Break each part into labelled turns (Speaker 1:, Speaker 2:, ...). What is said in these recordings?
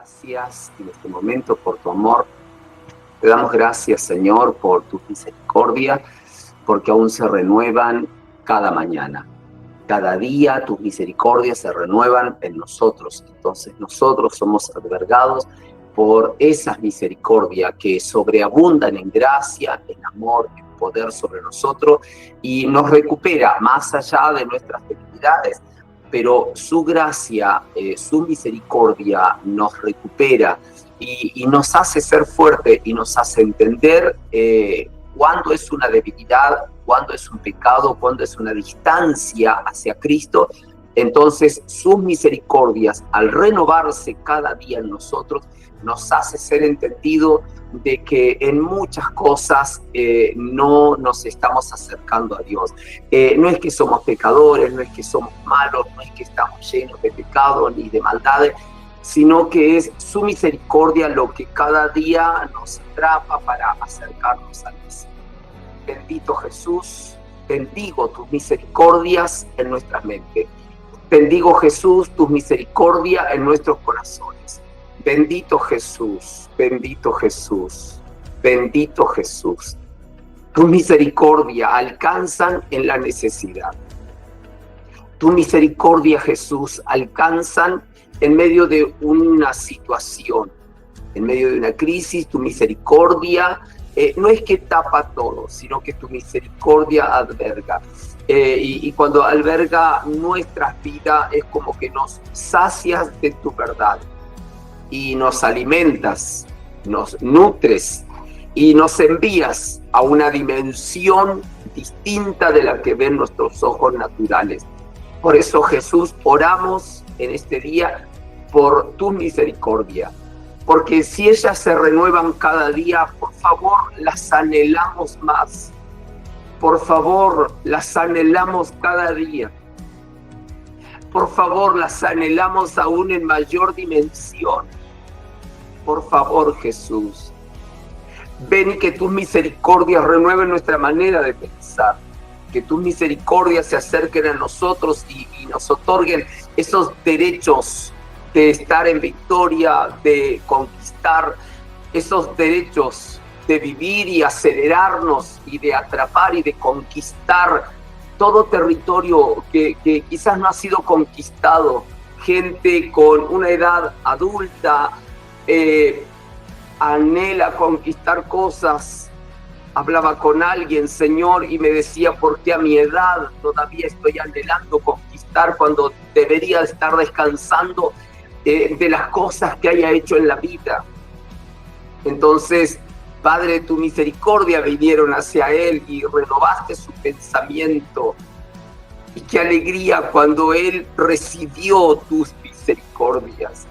Speaker 1: Gracias en este momento por tu amor. Te damos gracias, Señor, por tu misericordia, porque aún se renuevan cada mañana. Cada día tus misericordias se renuevan en nosotros. Entonces nosotros somos albergados por esas misericordias que sobreabundan en gracia, en amor, en poder sobre nosotros y nos recupera más allá de nuestras debilidades. Pero su gracia, su misericordia nos recupera y nos hace ser fuertes y nos hace entender cuándo es una debilidad, cuándo es un pecado, cuándo es una distancia hacia Cristo. Entonces sus misericordias, al renovarse cada día en nosotros, nos hace ser entendido de que en muchas cosas no nos estamos acercando a Dios. No es que somos pecadores, no es que somos malos, no es que estamos llenos de pecado ni de maldades, sino que es su misericordia lo que cada día nos atrapa para acercarnos a Dios. Bendito Jesús, bendigo tus misericordias en nuestras mentes. Bendigo Jesús, tus misericordias en nuestros corazones. Bendito Jesús, bendito Jesús, bendito Jesús. Tu misericordia alcanzan en la necesidad. Tu misericordia, Jesús, alcanzan en medio de una situación, en medio de una crisis. Tu misericordia no es que tapa todo, sino que tu misericordia alberga. Y cuando alberga nuestras vidas es como que nos sacias de tu verdad. Y nos alimentas, nos nutres y nos envías a una dimensión distinta de la que ven nuestros ojos naturales. Por eso, Jesús, oramos en este día por tu misericordia, porque si ellas se renuevan cada día, por favor, las anhelamos más. Por favor, las anhelamos cada día. Por favor, las anhelamos aún en mayor dimensión. Por favor, Jesús, ven y que tus misericordias renueven nuestra manera de pensar, que tus misericordias se acerquen a nosotros y nos otorguen esos derechos de estar en victoria, de conquistar, esos derechos de vivir y acelerarnos y de atrapar y de conquistar todo territorio que quizás no ha sido conquistado. Gente con una edad adulta anhela conquistar cosas. Hablaba con alguien, Señor, y me decía, ¿por qué a mi edad todavía estoy anhelando conquistar cuando debería estar descansando de las cosas que haya hecho en la vida? Entonces, Padre, tu misericordia vinieron hacia él y renovaste su pensamiento. Y qué alegría cuando él recibió tus misericordias.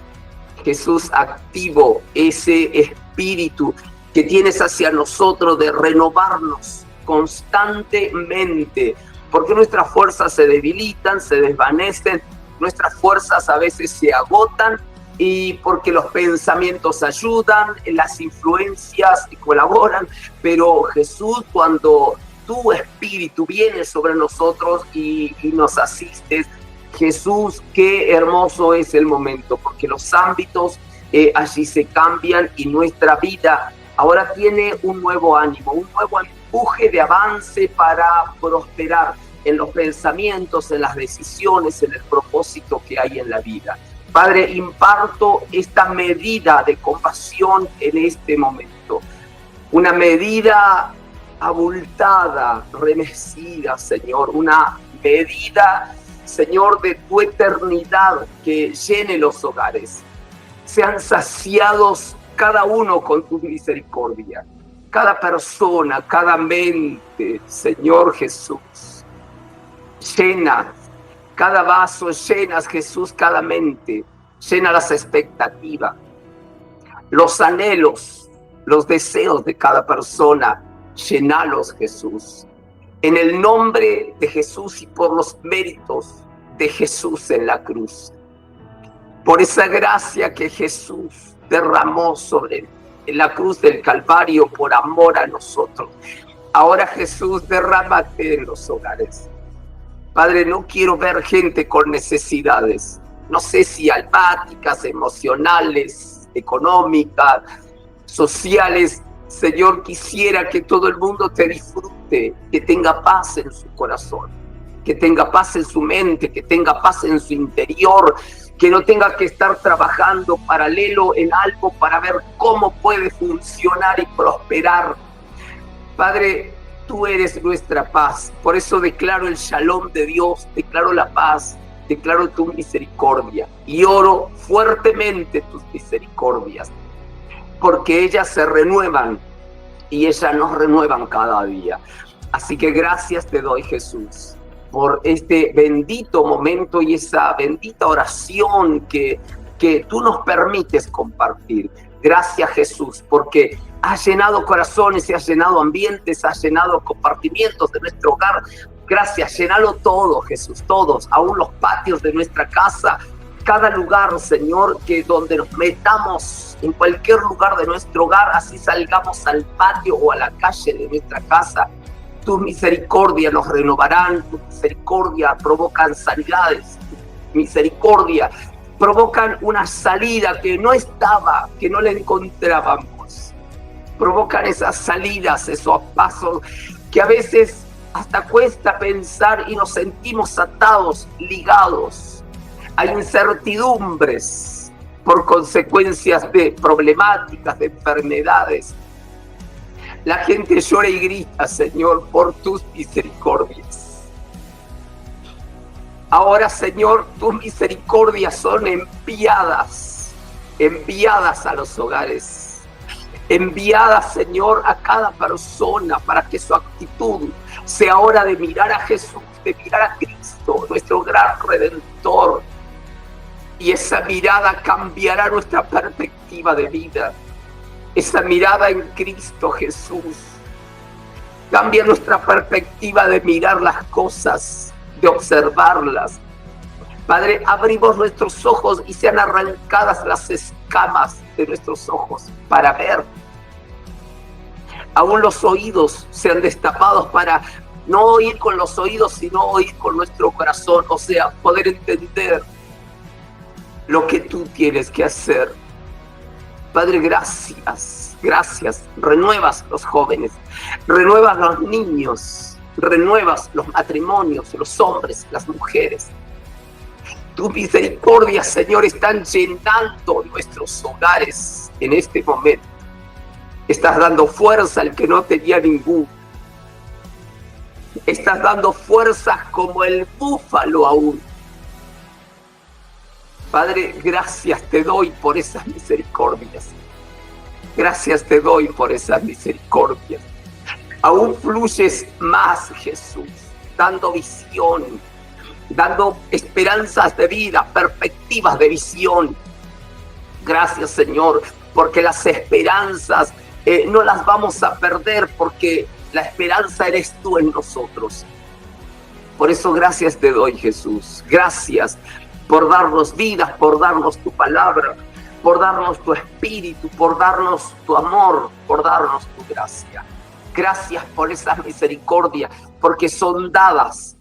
Speaker 1: Jesús, activo ese espíritu que tienes hacia nosotros de renovarnos constantemente, porque nuestras fuerzas se debilitan, se desvanecen, nuestras fuerzas a veces se agotan, y porque los pensamientos ayudan, las influencias colaboran, pero Jesús, cuando tu espíritu viene sobre nosotros y nos asistes, Jesús, qué hermoso es el momento, porque los ámbitos allí se cambian y nuestra vida ahora tiene un nuevo ánimo, un nuevo empuje de avance para prosperar en los pensamientos, en las decisiones, en el propósito que hay en la vida. Padre, imparto esta medida de compasión en este momento, una medida abultada, remecida, Señor, una medida, Señor, de tu eternidad que llene los hogares. Sean saciados cada uno con tu misericordia, cada persona, cada mente, Señor Jesús. Llena cada vaso, llenas, Jesús, cada mente, llena las expectativas, los anhelos, los deseos de cada persona, llenalos, Jesús. En el nombre de Jesús y por los méritos de Jesús en la cruz. Por esa gracia que Jesús derramó sobre la cruz del Calvario por amor a nosotros. Ahora, Jesús, derrámate en los hogares. Padre, no quiero ver gente con necesidades, no sé si almáticas, emocionales, económicas, sociales. Señor, quisiera que todo el mundo te disfrute, que tenga paz en su corazón, que tenga paz en su mente, que tenga paz en su interior, que no tenga que estar trabajando paralelo en algo para ver cómo puede funcionar y prosperar. Padre, tú eres nuestra paz, por eso declaro el shalom de Dios, declaro la paz, declaro tu misericordia y oro fuertemente tus misericordias, porque ellas se renuevan y ellas nos renuevan cada día. Así que gracias te doy, Jesús, por este bendito momento y esa bendita oración que tú nos permites compartir. Gracias, Jesús, porque has llenado corazones, y has llenado ambientes, has llenado compartimientos de nuestro hogar. Gracias, llénalo todo, Jesús, todos, aún los patios de nuestra casa, cada lugar, Señor, que donde nos metamos, en cualquier lugar de nuestro hogar, así salgamos al patio o a la calle de nuestra casa, tus misericordias nos renovarán, tus misericordias provocan sanidades, tu misericordia provocan una salida que no estaba, que no la encontrábamos. Provocan esas salidas, esos pasos que a veces hasta cuesta pensar y nos sentimos atados, ligados. Hay incertidumbres por consecuencias de problemáticas, de enfermedades. La gente llora y grita, Señor, por tus misericordias. Ahora, Señor, tus misericordias son enviadas a los hogares, enviadas, Señor, a cada persona para que su actitud sea hora de mirar a Jesús, de mirar a Cristo, nuestro gran Redentor. Y esa mirada cambiará nuestra perspectiva de vida. Esa mirada en Cristo Jesús cambia nuestra perspectiva de mirar las cosas, de observarlas. Padre, abrimos nuestros ojos y sean arrancadas las escamas de nuestros ojos para ver. Aún los oídos sean destapados para no oír con los oídos, sino oír con nuestro corazón. O sea, poder entender lo que tú tienes que hacer. Padre, gracias, gracias. Renuevas los jóvenes, renuevas los niños, renuevas los matrimonios, los hombres, las mujeres. Tus misericordias, Señor, están llenando nuestros hogares en este momento. Estás dando fuerza al que no tenía ningún. Estás dando fuerzas como el búfalo aún. Padre, gracias te doy por esas misericordias. Gracias te doy por esas misericordias. Aún fluyes más, Jesús, dando visión, dando esperanzas de vida, perspectivas de visión. Gracias, Señor, porque las esperanzas no las vamos a perder, porque la esperanza eres tú en nosotros. Por eso gracias te doy, Jesús. Gracias por darnos vida, por darnos tu palabra, por darnos tu espíritu, por darnos tu amor, por darnos tu gracia. Gracias por esas misericordias, porque son dadas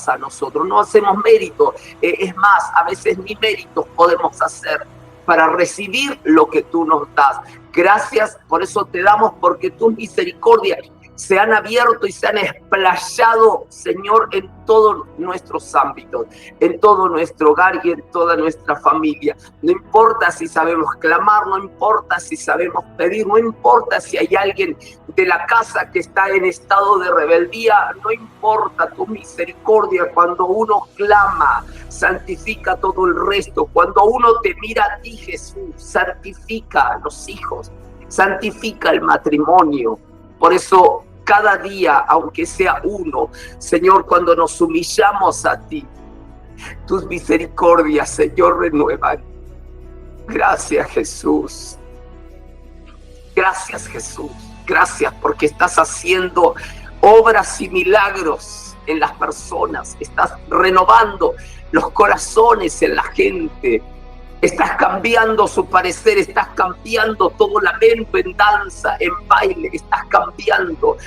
Speaker 1: a nosotros. No hacemos mérito, es más, a veces ni méritos podemos hacer para recibir lo que tú nos das. Gracias, por eso te damos, porque tus misericordias se han abierto y se han explayado, Señor, en todos nuestros ámbitos, en todo nuestro hogar y en toda nuestra familia. No importa si sabemos clamar, no importa si sabemos pedir, no importa si hay alguien de la casa que está en estado de rebeldía, no importa tu misericordia. Cuando uno clama, santifica todo el resto. Cuando uno te mira a ti, Jesús, santifica a los hijos, santifica el matrimonio. Por eso, cada día, aunque sea uno, Señor, cuando nos humillamos a ti, tus misericordias, Señor, renuevan. Gracias, Jesús. Gracias, Jesús. Gracias porque estás haciendo obras y milagros en las personas. Estás renovando los corazones en la gente. Estás cambiando su parecer, estás cambiando todo lamento en danza, en baile, estás cambiando.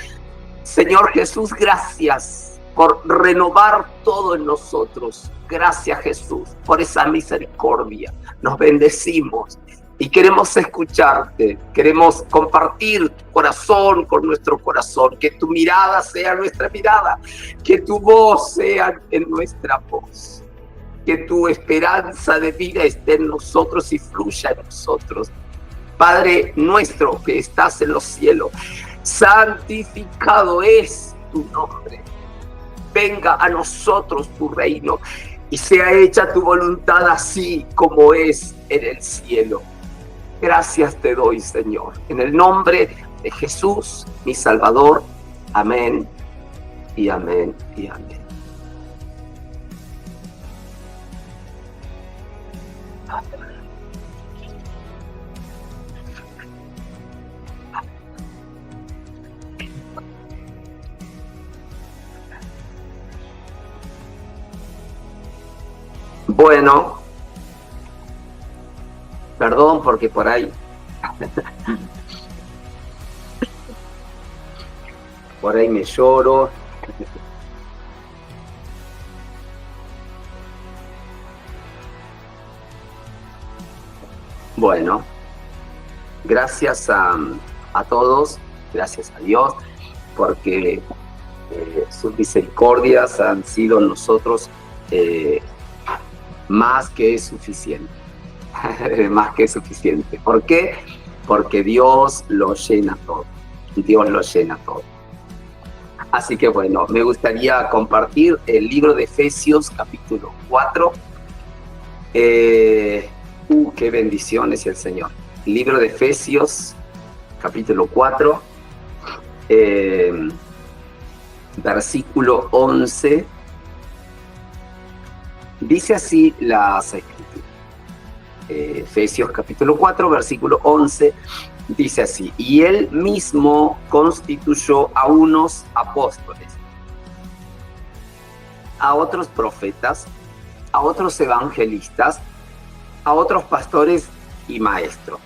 Speaker 1: Señor Jesús, gracias por renovar todo en nosotros. Gracias, Jesús, por esa misericordia. Nos bendecimos y queremos escucharte, queremos compartir tu corazón con nuestro corazón, que tu mirada sea nuestra mirada, que tu voz sea en nuestra voz, que tu esperanza de vida esté en nosotros y fluya en nosotros. Padre nuestro que estás en los cielos, santificado es tu nombre. Venga a nosotros tu reino y sea hecha tu voluntad así como es en el cielo. Gracias te doy, Señor. En el nombre de Jesús, mi Salvador. Amén y amén y amén. Bueno, perdón porque por ahí me lloro. Bueno, gracias a todos, gracias a Dios, porque sus misericordias han sido en nosotros más que suficiente. Más que suficiente. ¿Por qué? Porque Dios lo llena todo. Dios lo llena todo. Así que bueno, me gustaría compartir el libro de Efesios, capítulo 4. Qué bendiciones el Señor. El libro de Efesios, capítulo 4, versículo 11. Dice así las escrituras. Efesios capítulo 4, versículo 11, dice así: y él mismo constituyó a unos apóstoles, a otros profetas, a otros evangelistas, a otros pastores y maestros,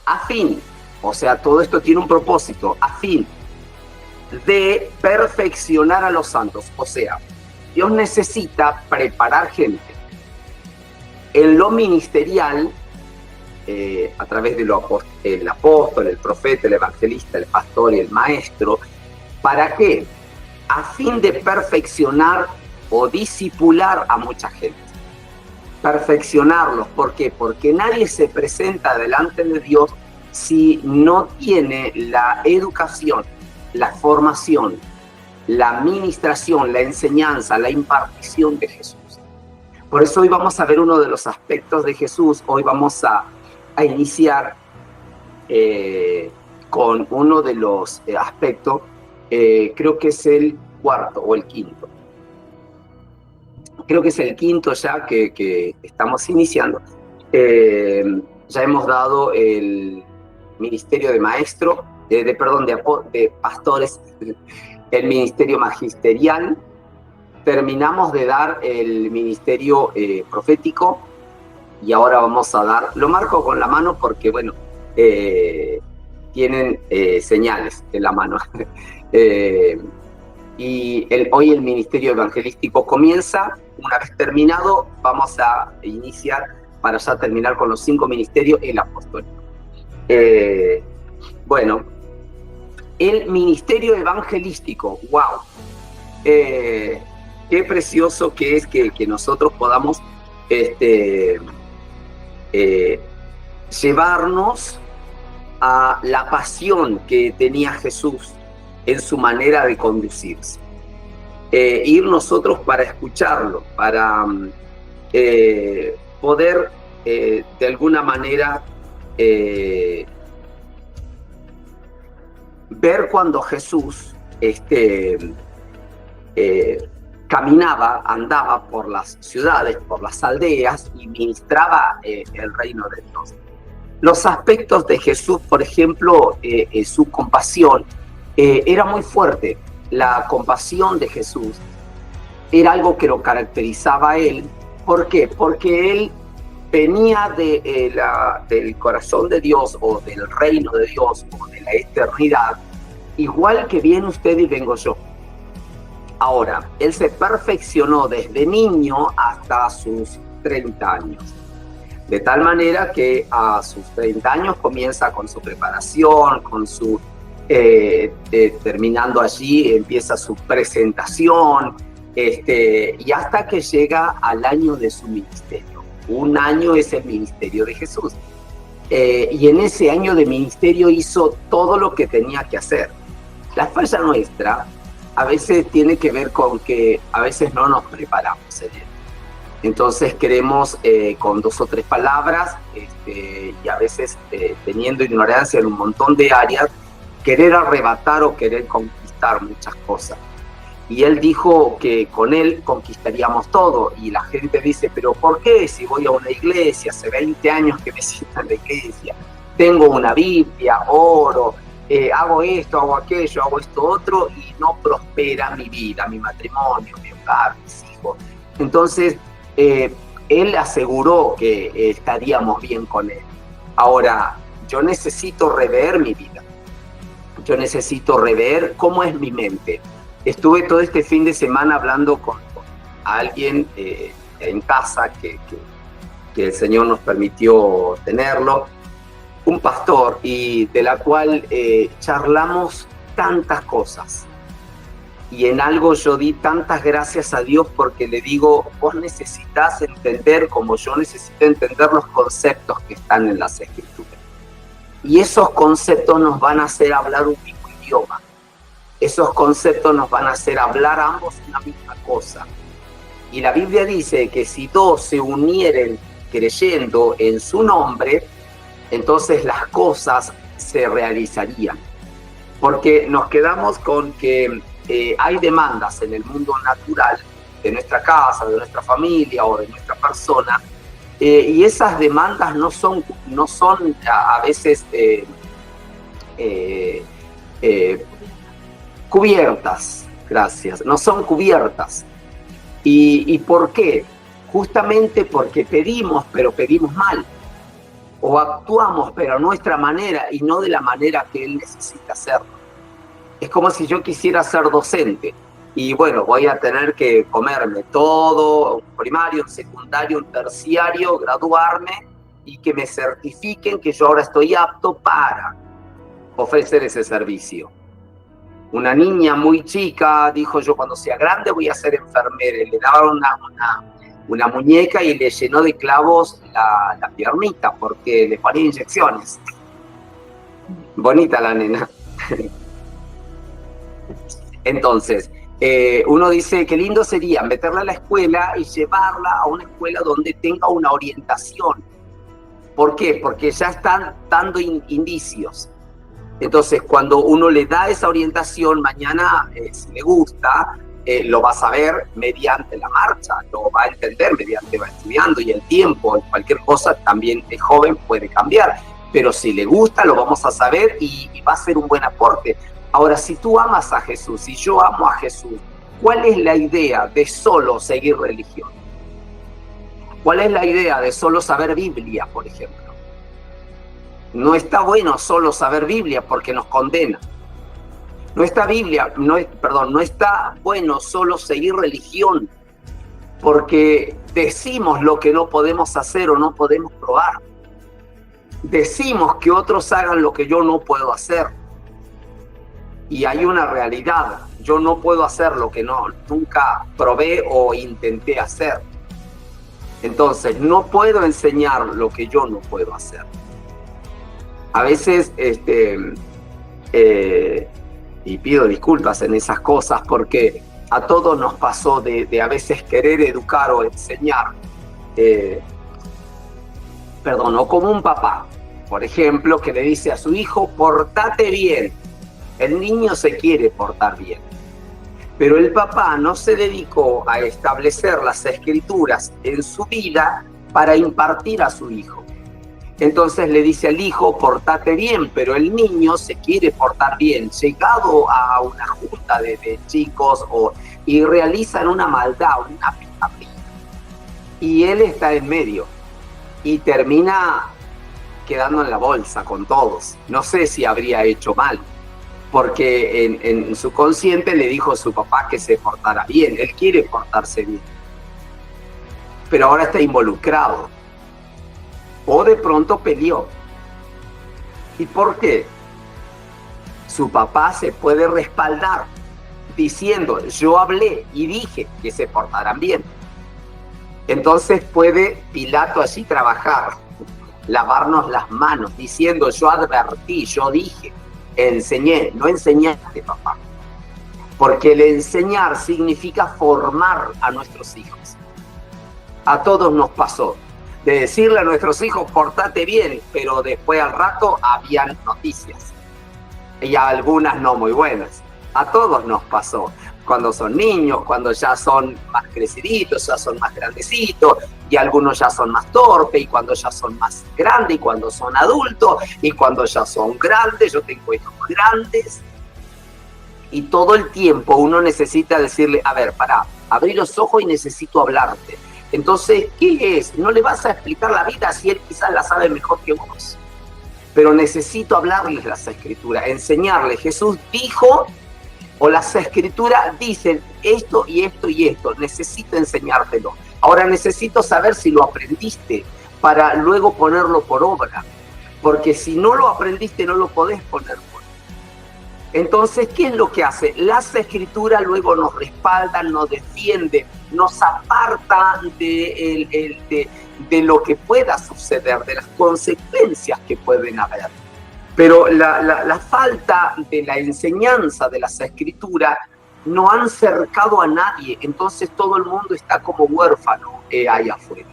Speaker 1: a fin, o sea, todo esto tiene un propósito, a fin de perfeccionar a los santos. O sea, Dios necesita preparar gente en lo ministerial, a través de el apóstol, el profeta, el evangelista, el pastor y el maestro. ¿Para qué? A fin de perfeccionar o disipular a mucha gente. Perfeccionarlos, ¿por qué? Porque nadie se presenta delante de Dios si no tiene la educación, la formación, la ministración, la enseñanza, la impartición de Jesús. Por eso hoy vamos a ver uno de los aspectos de Jesús. Hoy vamos a iniciar con uno de los aspectos, creo que es el cuarto o el quinto. Creo que es el quinto ya que estamos iniciando. Ya hemos dado el ministerio de maestro, de pastores, el ministerio magisterial. Terminamos de dar el ministerio profético y ahora vamos a dar, lo marco con la mano porque, bueno, tienen señales en la mano. Y hoy el ministerio evangelístico comienza. Una vez terminado, vamos a iniciar, para ya terminar con los 5 ministerios, el apostólico. Bueno, el ministerio evangelístico, wow. Qué precioso que es que nosotros podamos llevarnos a la pasión que tenía Jesús en su manera de conducirse. Ir nosotros para escucharlo, para poder de alguna manera ver cuando Jesús caminaba, andaba por las ciudades, por las aldeas y ministraba el reino de Dios. Los aspectos de Jesús, por ejemplo, su compasión era muy fuerte. La compasión de Jesús era algo que lo caracterizaba a él. ¿Por qué? Porque él venía del corazón de Dios o del reino de Dios o de la eternidad, igual que viene usted y vengo yo. Ahora, él se perfeccionó desde niño hasta sus 30 años. De tal manera que a sus 30 años comienza con su preparación, con su terminando allí, empieza su presentación, y hasta que llega al año de su ministerio. Un año es el ministerio de Jesús. Y en ese año de ministerio hizo todo lo que tenía que hacer. La falla nuestra a veces tiene que ver con que a veces no nos preparamos en él. Entonces queremos con 2 o 3 palabras, y a veces teniendo ignorancia en un montón de áreas, querer arrebatar o querer conquistar muchas cosas. Y él dijo que con él conquistaríamos todo. Y la gente dice, pero ¿por qué? Si voy a una iglesia, hace 20 años que me siento en la iglesia, tengo una Biblia, oro, hago esto, hago aquello, hago esto otro, y no prospera mi vida, mi matrimonio, mi hogar, mis hijos. Entonces, él aseguró que estaríamos bien con él. Ahora, yo necesito rever mi vida. Yo necesito rever cómo es mi mente. Estuve todo este fin de semana hablando con alguien en casa que el Señor nos permitió tenerlo, un pastor, y de la cual charlamos tantas cosas. Y en algo yo di tantas gracias a Dios porque le digo, vos necesitas entender como yo necesito entender los conceptos que están en las Escrituras. Y esos conceptos nos van a hacer hablar un mismo idioma. Esos conceptos nos van a hacer hablar ambos una misma cosa. Y la Biblia dice que si 2 se unieren creyendo en su nombre, entonces las cosas se realizarían. Porque nos quedamos con que hay demandas en el mundo natural de nuestra casa, de nuestra familia o de nuestra persona, y esas demandas no son a veces cubiertas, gracias, no son cubiertas. ¿Y por qué? Justamente porque pedimos, pero pedimos mal, o actuamos, pero a nuestra manera y no de la manera que Él necesita hacerlo. Es como si yo quisiera ser docente, y bueno, voy a tener que comerme todo, un primario, un secundario, un terciario, graduarme, y que me certifiquen que yo ahora estoy apto para ofrecer ese servicio. Una niña muy chica dijo, yo cuando sea grande voy a ser enfermera, y le daban una muñeca y le llenó de clavos la piernita porque le ponía inyecciones. Bonita la nena. Entonces, uno dice, qué lindo sería meterla a la escuela y llevarla a una escuela donde tenga una orientación. ¿Por qué? Porque ya están dando indicios. Entonces, cuando uno le da esa orientación, mañana, si le gusta, lo va a saber mediante la marcha, lo va a entender mediante va estudiando, y el tiempo, cualquier cosa también es joven, puede cambiar. Pero si le gusta, lo vamos a saber y va a ser un buen aporte. Ahora, si tú amas a Jesús y yo amo a Jesús, ¿cuál es la idea de solo seguir religión? ¿Cuál es la idea de solo saber Biblia, por ejemplo? No está bueno solo saber Biblia porque nos condena. No está bueno solo seguir religión porque decimos lo que no podemos hacer o no podemos probar. Decimos que otros hagan lo que yo no puedo hacer. Y hay una realidad, yo no puedo hacer lo que nunca probé o intenté hacer. Entonces, no puedo enseñar lo que yo no puedo hacer. A veces, y pido disculpas en esas cosas porque a todos nos pasó de a veces querer educar o enseñar. O como un papá, por ejemplo, que le dice a su hijo, portate bien. El niño se quiere portar bien, pero el papá no se dedicó a establecer las escrituras en su vida para impartir a su hijo. Entonces le dice al hijo, portate bien, pero el niño se quiere portar bien. Llegado a una junta de chicos y realizan una maldad, una picapilla, y él está en medio y termina quedando en la bolsa con todos. No sé si habría hecho mal, porque en su consciente le dijo a su papá que se portara bien. Él quiere portarse bien, pero ahora está involucrado. o de pronto peleó. ¿Y por qué? Su papá se puede respaldar diciendo, yo hablé y dije que se portaran bien. Entonces puede Pilato allí trabajar, lavarnos las manos, diciendo, yo advertí, yo dije, enseñé, no enseñaste, papá. Porque el enseñar significa formar a nuestros hijos. A todos nos pasó de decirle a nuestros hijos, portate bien, pero después al rato habían noticias. Y algunas no muy buenas. A todos nos pasó. Cuando son niños, cuando ya son más creciditos, ya son más grandecitos, y algunos ya son más torpes, y cuando ya son más grandes, y cuando son adultos, y cuando ya son grandes, yo tengo hijos grandes, y todo el tiempo uno necesita decirle, a ver, pará, abrí los ojos y necesito hablarte. Entonces, ¿qué es? No le vas a explicar la vida si él quizás la sabe mejor que vos. Pero necesito hablarles las escrituras, enseñarles. Jesús dijo, o las escrituras dicen esto y esto y esto. Necesito enseñártelo. Ahora necesito saber si lo aprendiste para luego ponerlo por obra. Porque si no lo aprendiste, no lo podés poner por obra. Entonces, ¿qué es lo que hace? Las escrituras luego nos respaldan, nos defienden, nos apartan de lo que pueda suceder, de las consecuencias que pueden haber. Pero la falta de la enseñanza de las escrituras no han cercado a nadie, entonces todo el mundo está como huérfano ahí afuera,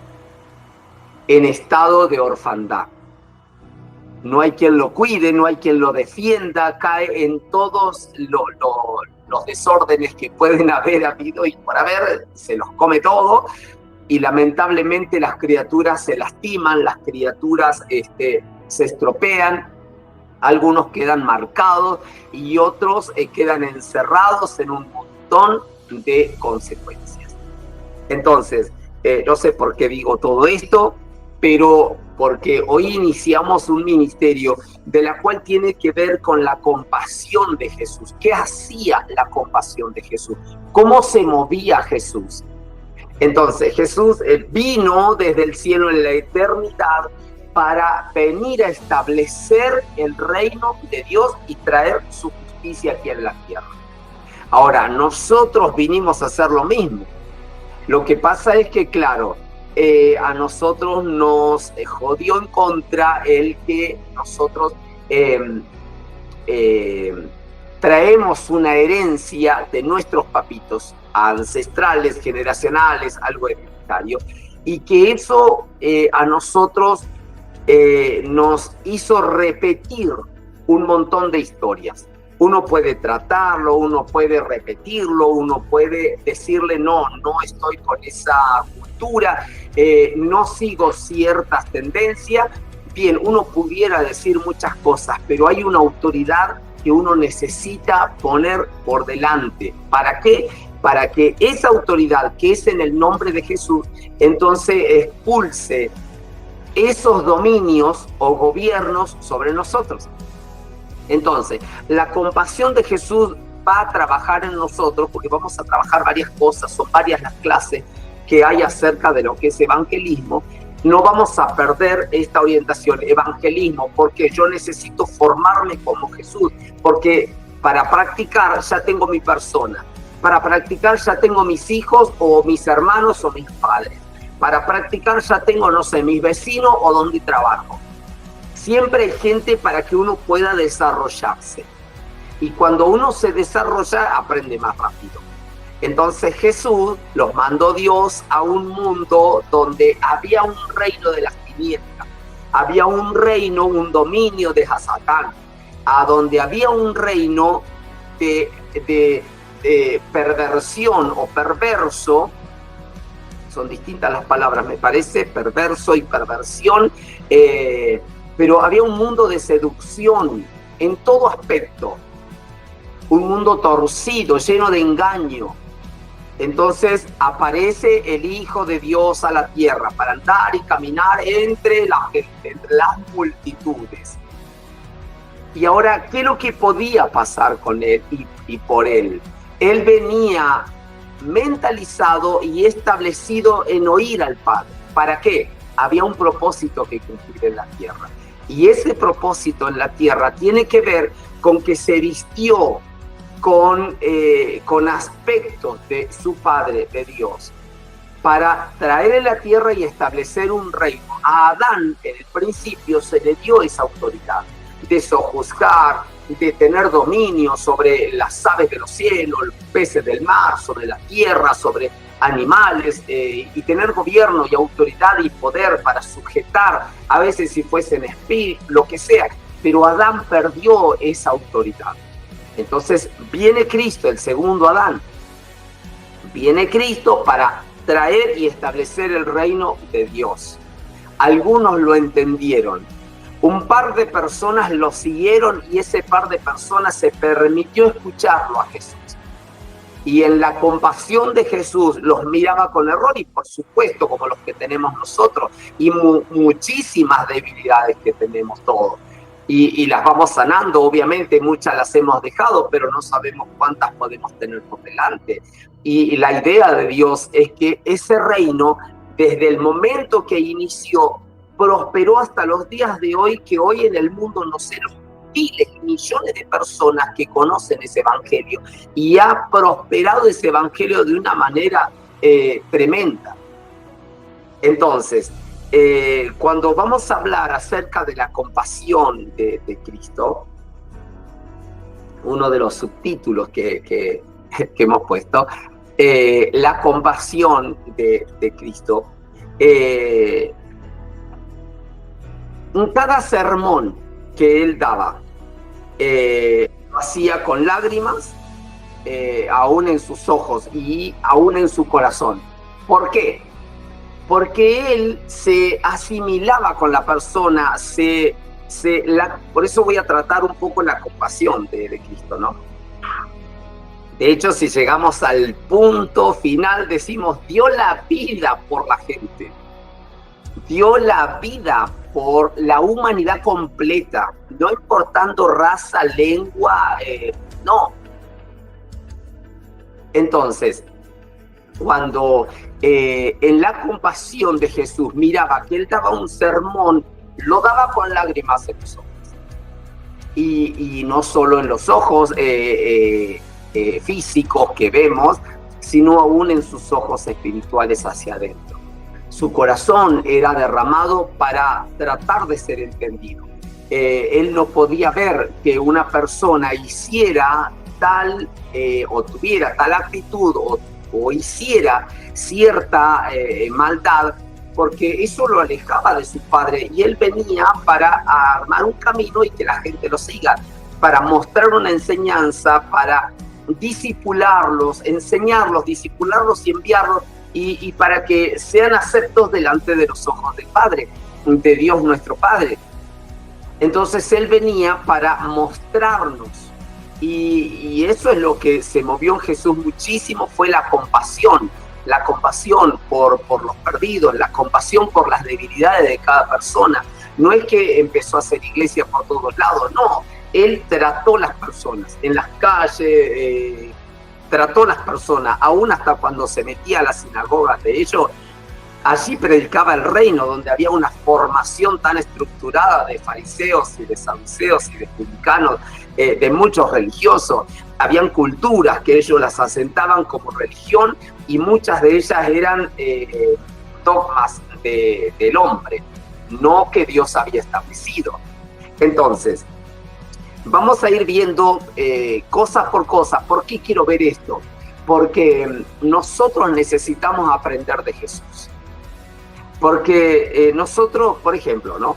Speaker 1: en estado de orfandad. No hay quien lo cuide, no hay quien lo defienda, cae en todos los desórdenes que pueden haber habido y por haber, se los come todo, y lamentablemente las criaturas se lastiman, las criaturas se estropean, algunos quedan marcados y otros quedan encerrados en un montón de consecuencias. Entonces, no sé por qué digo todo esto, pero porque hoy iniciamos un ministerio de la cual tiene que ver con la compasión de Jesús. ¿Qué hacía la compasión de Jesús? ¿Cómo se movía Jesús? Entonces, Jesús vino desde el cielo en la eternidad para venir a establecer el reino de Dios y traer su justicia aquí en la tierra. Ahora, nosotros vinimos a hacer lo mismo. Lo que pasa es que, claro, a nosotros nos jodió en contra el que nosotros traemos una herencia de nuestros papitos ancestrales, generacionales, algo hereditario, y que eso a nosotros nos hizo repetir un montón de historias. Uno puede tratarlo, uno puede repetirlo, uno puede decirle no estoy con esa cultura, no sigo ciertas tendencias. Bien, uno pudiera decir muchas cosas, pero hay una autoridad que uno necesita poner por delante. ¿Para qué? Para que esa autoridad, que es en el nombre de Jesús, entonces expulse esos dominios o gobiernos sobre nosotros. Entonces, la compasión de Jesús va a trabajar en nosotros, porque vamos a trabajar varias cosas, son varias las clases que hay acerca de lo que es evangelismo. No vamos a perder esta orientación, evangelismo, porque yo necesito formarme como Jesús, porque para practicar ya tengo mi persona, para practicar ya tengo mis hijos o mis hermanos o mis padres, para practicar ya tengo, no sé, mis vecinos o donde trabajo. Siempre hay gente para que uno pueda desarrollarse. Y cuando uno se desarrolla, aprende más rápido. Entonces Jesús los mandó Dios a un mundo donde había un reino de las tinieblas, había un reino, un dominio de Satán, a donde había un reino de perversión o perverso. Son distintas las palabras, me parece, perverso y perversión, pero había un mundo de seducción en todo aspecto, un mundo torcido, lleno de engaño. Entonces aparece el Hijo de Dios a la tierra para andar y caminar entre la gente, entre las multitudes. Y ahora, ¿qué es lo que podía pasar con él y por él? Él venía mentalizado y establecido en oír al Padre. ¿Para qué? había un propósito que cumplir en la tierra. Y ese propósito en la tierra tiene que ver con que se vistió con aspectos de su Padre, de Dios, para traer en la tierra y establecer un reino. A Adán, en el principio, se le dio esa autoridad de sojuzgar, de tener dominio sobre las aves de los cielos, los peces del mar, sobre la tierra, sobre animales, y tener gobierno y autoridad y poder para sujetar, a veces si fuesen espíritus, lo que sea. Pero Adán perdió esa autoridad. Entonces viene Cristo, el segundo Adán. Viene Cristo para traer y establecer el reino de Dios. Algunos lo entendieron. Un par de personas lo siguieron y ese par de personas se permitió escucharlo a Jesús. Y en la compasión de Jesús los miraba con error y por supuesto como los que tenemos nosotros y muchísimas debilidades que tenemos todos. Y las vamos sanando, obviamente muchas las hemos dejado, pero no sabemos cuántas podemos tener por delante. Y la idea de Dios es que ese reino, desde el momento que inició, prosperó hasta los días de hoy, que hoy en el mundo, no sé, los miles y millones de personas que conocen ese evangelio, y ha prosperado ese evangelio de una manera tremenda. Entonces, cuando vamos a hablar acerca de la compasión de Cristo, uno de los subtítulos que hemos puesto, la compasión de Cristo, en cada sermón que él daba, lo hacía con lágrimas, aún en sus ojos y aún en su corazón. ¿Por qué? Porque él se asimilaba con la persona, por eso voy a tratar un poco la compasión de Cristo, ¿no? De hecho, si llegamos al punto final, decimos, dio la vida por la gente, dio la vida por la humanidad completa, no importando raza, lengua, no. Entonces, cuando en la compasión de Jesús miraba que él daba un sermón, lo daba con lágrimas en los ojos. Y no solo en los ojos físicos que vemos, sino aún en sus ojos espirituales hacia adentro. Su corazón era derramado para tratar de ser entendido. Él no podía ver que una persona hiciera tal o tuviera tal actitud o hiciera cierta maldad, porque eso lo alejaba de su Padre y él venía para armar un camino y que la gente lo siga, para mostrar una enseñanza, para discipularlos, enseñarlos, discipularlos y enviarlos y para que sean aceptos delante de los ojos del Padre, de Dios nuestro Padre. Entonces él venía para mostrarnos. Y eso es lo que se movió en Jesús muchísimo, fue la compasión por los perdidos, la compasión por las debilidades de cada persona. No es que empezó a hacer iglesia por todos lados, no, él trató las personas en las calles, trató las personas, aún hasta cuando se metía a las sinagogas de ellos. Allí predicaba el reino, donde había una formación tan estructurada de fariseos y de saduceos y de publicanos, de muchos religiosos. Habían culturas que ellos las asentaban como religión y muchas de ellas eran dogmas del hombre, no que Dios había establecido. Entonces, vamos a ir viendo cosa por cosa. ¿Por qué quiero ver esto? Porque nosotros necesitamos aprender de Jesús. Porque nosotros, por ejemplo, ¿no?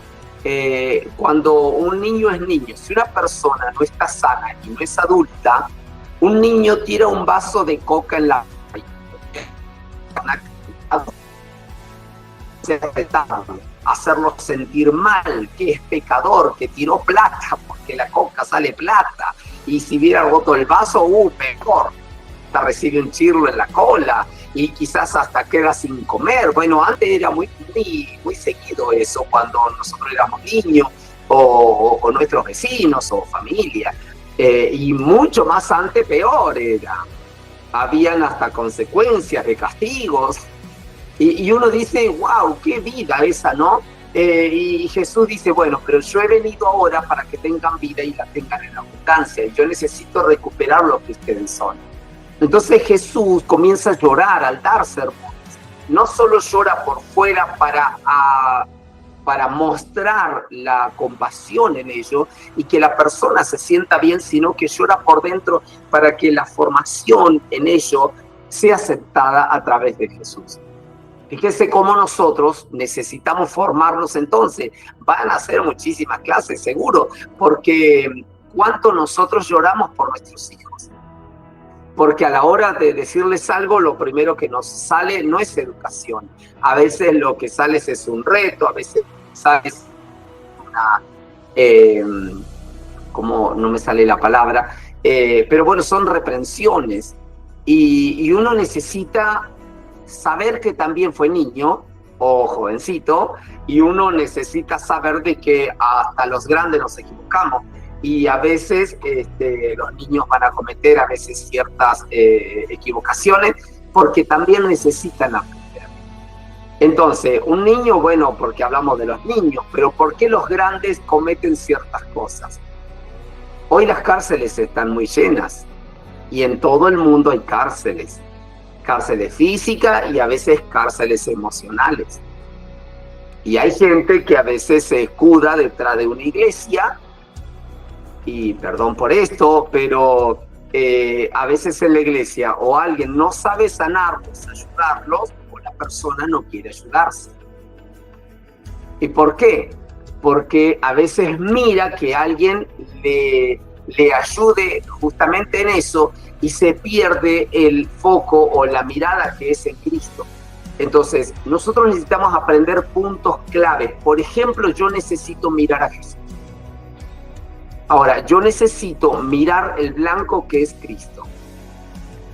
Speaker 1: Cuando un niño es niño, si una persona no está sana y no es adulta, un niño tira un vaso de coca en la hacerlo sentir mal, que es pecador, que tiró plata, porque la coca sale plata, y si hubiera roto el vaso, peor, recibe un chirlo en la cola, y quizás hasta queda sin comer. Bueno, antes era muy seguido eso, cuando nosotros éramos niños, o nuestros vecinos, o familia, y mucho más antes peor era. Habían hasta consecuencias de castigos. Y uno dice, wow, qué vida esa, ¿no? Y Jesús dice, bueno, pero yo he venido ahora para que tengan vida y la tengan en abundancia, y yo necesito recuperar lo que ustedes son. Entonces Jesús comienza a llorar al dar sermones. No solo llora por fuera para mostrar la compasión en ello y que la persona se sienta bien, sino que llora por dentro para que la formación en ello sea aceptada a través de Jesús. Fíjese cómo nosotros necesitamos formarnos entonces. Van a hacer muchísimas clases, seguro, porque cuánto nosotros lloramos por nuestros hijos. Porque a la hora de decirles algo, lo primero que nos sale no es educación. A veces lo que sale es un reto, a veces sale una... como no me sale la palabra, pero bueno, son reprensiones. Y uno necesita saber que también fue niño o jovencito, y uno necesita saber de que hasta los grandes nos equivocamos. Y a veces los niños van a cometer a veces ciertas equivocaciones porque también necesitan aprender. Entonces, un niño, bueno, porque hablamos de los niños, pero ¿por qué los grandes cometen ciertas cosas? Hoy las cárceles están muy llenas y en todo el mundo hay cárceles físicas y a veces cárceles emocionales. Y hay gente que a veces se escuda detrás de una iglesia, y perdón por esto, pero a veces en la iglesia o alguien no sabe sanarlos, ayudarlos, o la persona no quiere ayudarse. ¿Y por qué? Porque a veces mira que alguien le ayude justamente en eso y se pierde el foco o la mirada que es en Cristo. Entonces, nosotros necesitamos aprender puntos claves. Por ejemplo, yo necesito mirar a Jesús. Ahora, yo necesito mirar el blanco que es Cristo.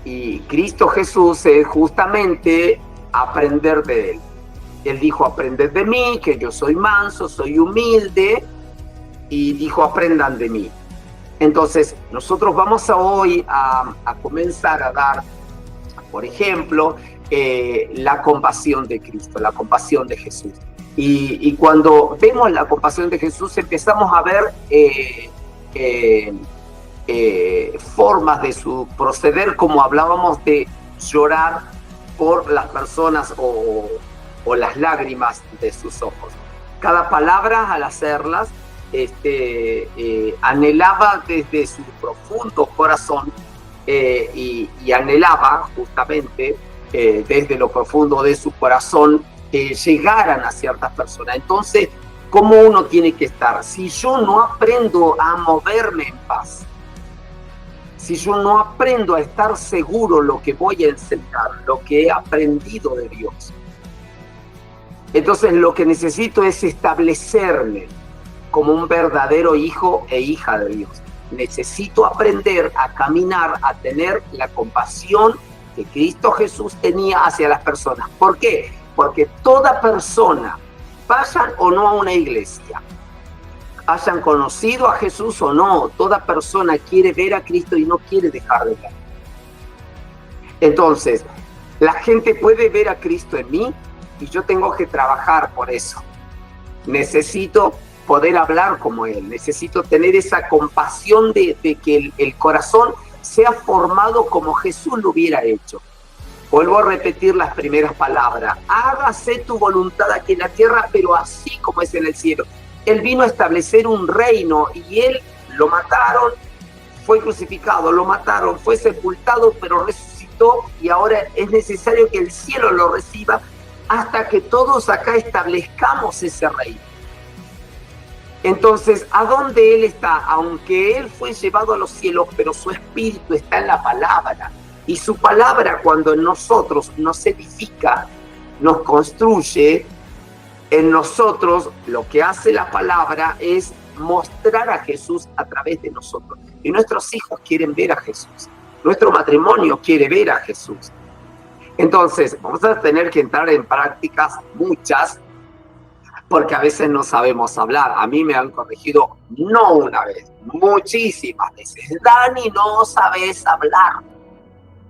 Speaker 1: Y Cristo Jesús es justamente aprender de Él. Él dijo, aprended de mí, que yo soy manso, soy humilde, y dijo, aprendan de mí. Entonces, nosotros vamos hoy a comenzar a dar, por ejemplo, la compasión de Cristo, la compasión de Jesús. Y cuando vemos la compasión de Jesús, empezamos a ver formas de su proceder, como hablábamos de llorar por las personas o las lágrimas de sus ojos. Cada palabra al hacerlas, anhelaba desde su profundo corazón y anhelaba justamente desde lo profundo de su corazón que llegaran a ciertas personas. Entonces, ¿cómo uno tiene que estar? Si yo no aprendo a moverme en paz, si yo no aprendo a estar seguro lo que voy a enseñar, lo que he aprendido de Dios, entonces lo que necesito es establecerme como un verdadero hijo e hija de Dios. Necesito aprender a caminar, a tener la compasión que Cristo Jesús tenía hacia las personas. ¿Por qué? Porque toda persona, vayan o no a una iglesia, hayan conocido a Jesús o no, toda persona quiere ver a Cristo y no quiere dejar de ver. Entonces, la gente puede ver a Cristo en mí y yo tengo que trabajar por eso. Necesito poder hablar como Él, necesito tener esa compasión de que el corazón sea formado como Jesús lo hubiera hecho. Vuelvo a repetir las primeras palabras. Hágase tu voluntad aquí en la tierra, pero así como es en el cielo. Él vino a establecer un reino y Él lo mataron, fue crucificado, lo mataron, fue sepultado, pero resucitó y ahora es necesario que el cielo lo reciba hasta que todos acá establezcamos ese reino. Entonces, ¿a dónde Él está? Aunque Él fue llevado a los cielos, pero su espíritu está en la palabra. Y su palabra, cuando en nosotros nos edifica, nos construye, en nosotros lo que hace la palabra es mostrar a Jesús a través de nosotros. Y nuestros hijos quieren ver a Jesús. Nuestro matrimonio quiere ver a Jesús. Entonces, vamos a tener que entrar en prácticas muchas, porque a veces no sabemos hablar. A mí me han corregido no una vez, muchísimas veces. Dani, no sabes hablar.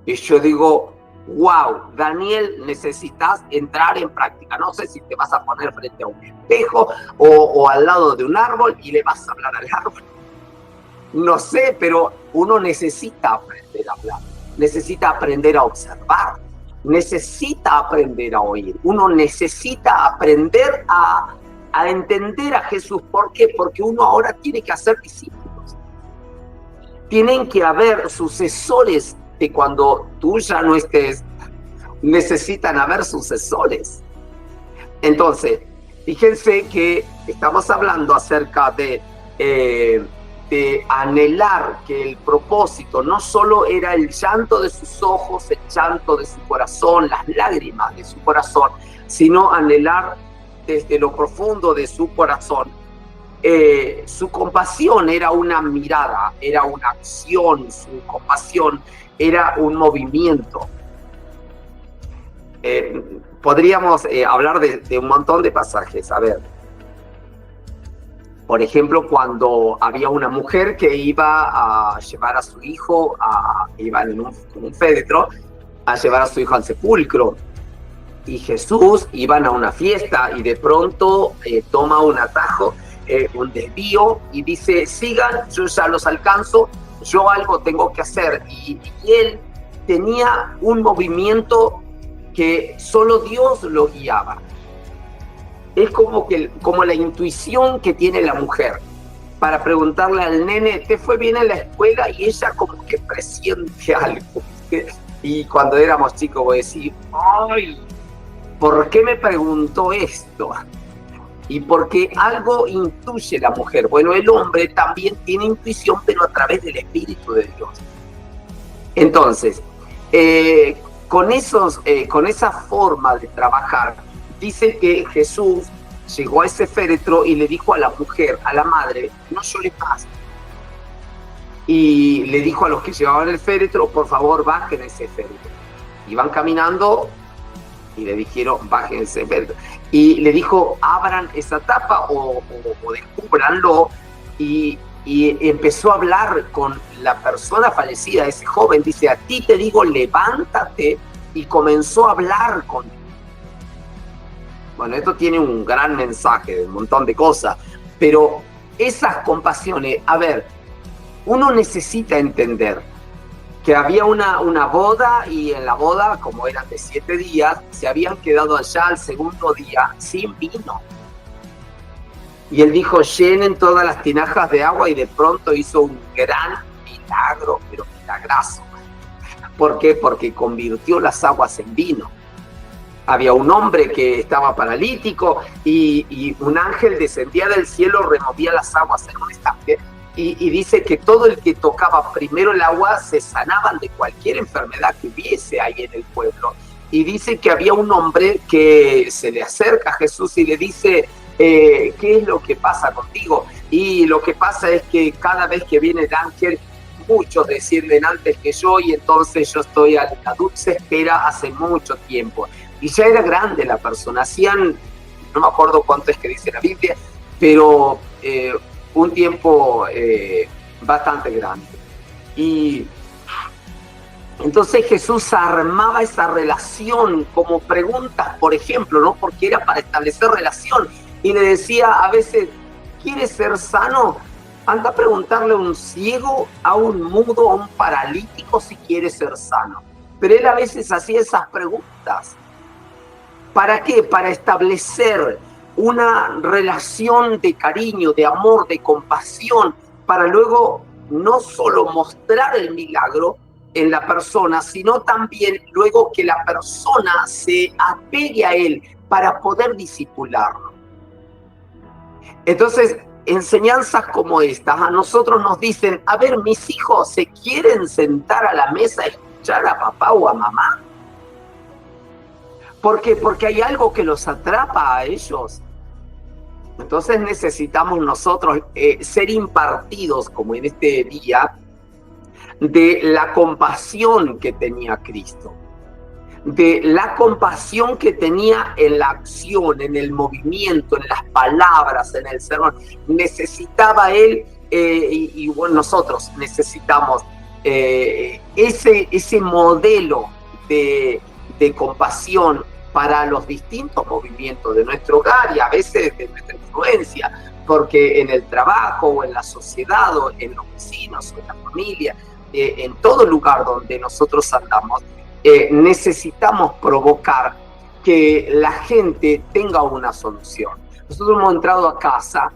Speaker 1: Y yo digo, wow, Daniel, necesitas entrar en práctica. No sé si te vas a poner frente a un espejo o al lado de un árbol y le vas a hablar al árbol. No sé, pero uno necesita aprender a hablar, necesita aprender a observar, necesita aprender a oír. Uno necesita aprender a entender a Jesús. ¿Por qué? Porque uno ahora tiene que hacer discípulos. Tienen que haber sucesores que cuando tú ya no estés, necesitan haber sucesores. Entonces, fíjense que estamos hablando acerca de anhelar, que el propósito no solo era el llanto de sus ojos, el llanto de su corazón, las lágrimas de su corazón, sino anhelar desde lo profundo de su corazón. Su compasión era una mirada, era una acción, su compasión era un movimiento. Podríamos hablar de un montón de pasajes. A ver, por ejemplo, cuando había una mujer que iba a llevar a su hijo, iba en un féretro, a llevar a su hijo al sepulcro, y Jesús iban a una fiesta y de pronto toma un atajo, un desvío y dice, sigan, yo ya los alcanzo, yo algo tengo que hacer. Y él tenía un movimiento que solo Dios lo guiaba. Es como la intuición que tiene la mujer para preguntarle al nene, ¿te fue bien en la escuela? Y ella como que presiente algo. Y cuando éramos chicos voy a decir, ¡ay! ¿Por qué me preguntó esto? Y porque algo intuye la mujer. Bueno, el hombre también tiene intuición, pero a través del Espíritu de Dios. Entonces, con esa forma de trabajar, dice que Jesús llegó a ese féretro y le dijo a la mujer, a la madre, no llores más. Y le dijo a los que llevaban el féretro, por favor, bajen ese féretro. Iban caminando y le dijeron, bajen ese féretro. Y le dijo, abran esa tapa o descúbranlo. Y empezó a hablar con la persona fallecida, ese joven. Dice, a ti te digo, levántate. Y comenzó a hablar con él. Bueno, esto tiene un gran mensaje, un montón de cosas, pero esas compasiones, a ver, uno necesita entender que había una boda y en la boda, como eran de 7 días, se habían quedado allá al segundo día sin vino. Y él dijo, llenen todas las tinajas de agua y de pronto hizo un gran milagro, pero milagroso. ¿Por qué? Porque convirtió las aguas en vino. Había un hombre que estaba paralítico y un ángel descendía del cielo, removía las aguas en un estanque y dice que todo el que tocaba primero el agua se sanaban de cualquier enfermedad que hubiese ahí en el pueblo. Y dice que había un hombre que se le acerca a Jesús y le dice, ¿qué es lo que pasa contigo? Y lo que pasa es que cada vez que viene el ángel, muchos descienden antes que yo y entonces yo estoy a la dulce espera hace mucho tiempo. Y ya era grande la persona, hacían, no me acuerdo cuánto es que dice la Biblia, pero un tiempo bastante grande. Y entonces Jesús armaba esa relación como preguntas, por ejemplo, ¿no? Porque era para establecer relación. Y le decía a veces, ¿quieres ser sano? Anda a preguntarle a un ciego, a un mudo, a un paralítico si quiere ser sano. Pero él a veces hacía esas preguntas. ¿Para qué? Para establecer una relación de cariño, de amor, de compasión, para luego no solo mostrar el milagro en la persona, sino también luego que la persona se apegue a él para poder discipularlo. Entonces, enseñanzas como estas a nosotros nos dicen, a ver, mis hijos se quieren sentar a la mesa a escuchar a papá o a mamá. ¿Por qué? Porque hay algo que los atrapa a ellos. Entonces necesitamos nosotros ser impartidos, como en este día, de la compasión que tenía Cristo, de la compasión que tenía en la acción, en el movimiento, en las palabras, en el sermón. Necesitaba él, bueno, nosotros necesitamos ese modelo de compasión para los distintos movimientos de nuestro hogar y a veces de nuestra influencia, porque en el trabajo o en la sociedad o en los vecinos o en la familia, en todo lugar donde nosotros andamos, necesitamos provocar que la gente tenga una solución. Nosotros hemos entrado a casa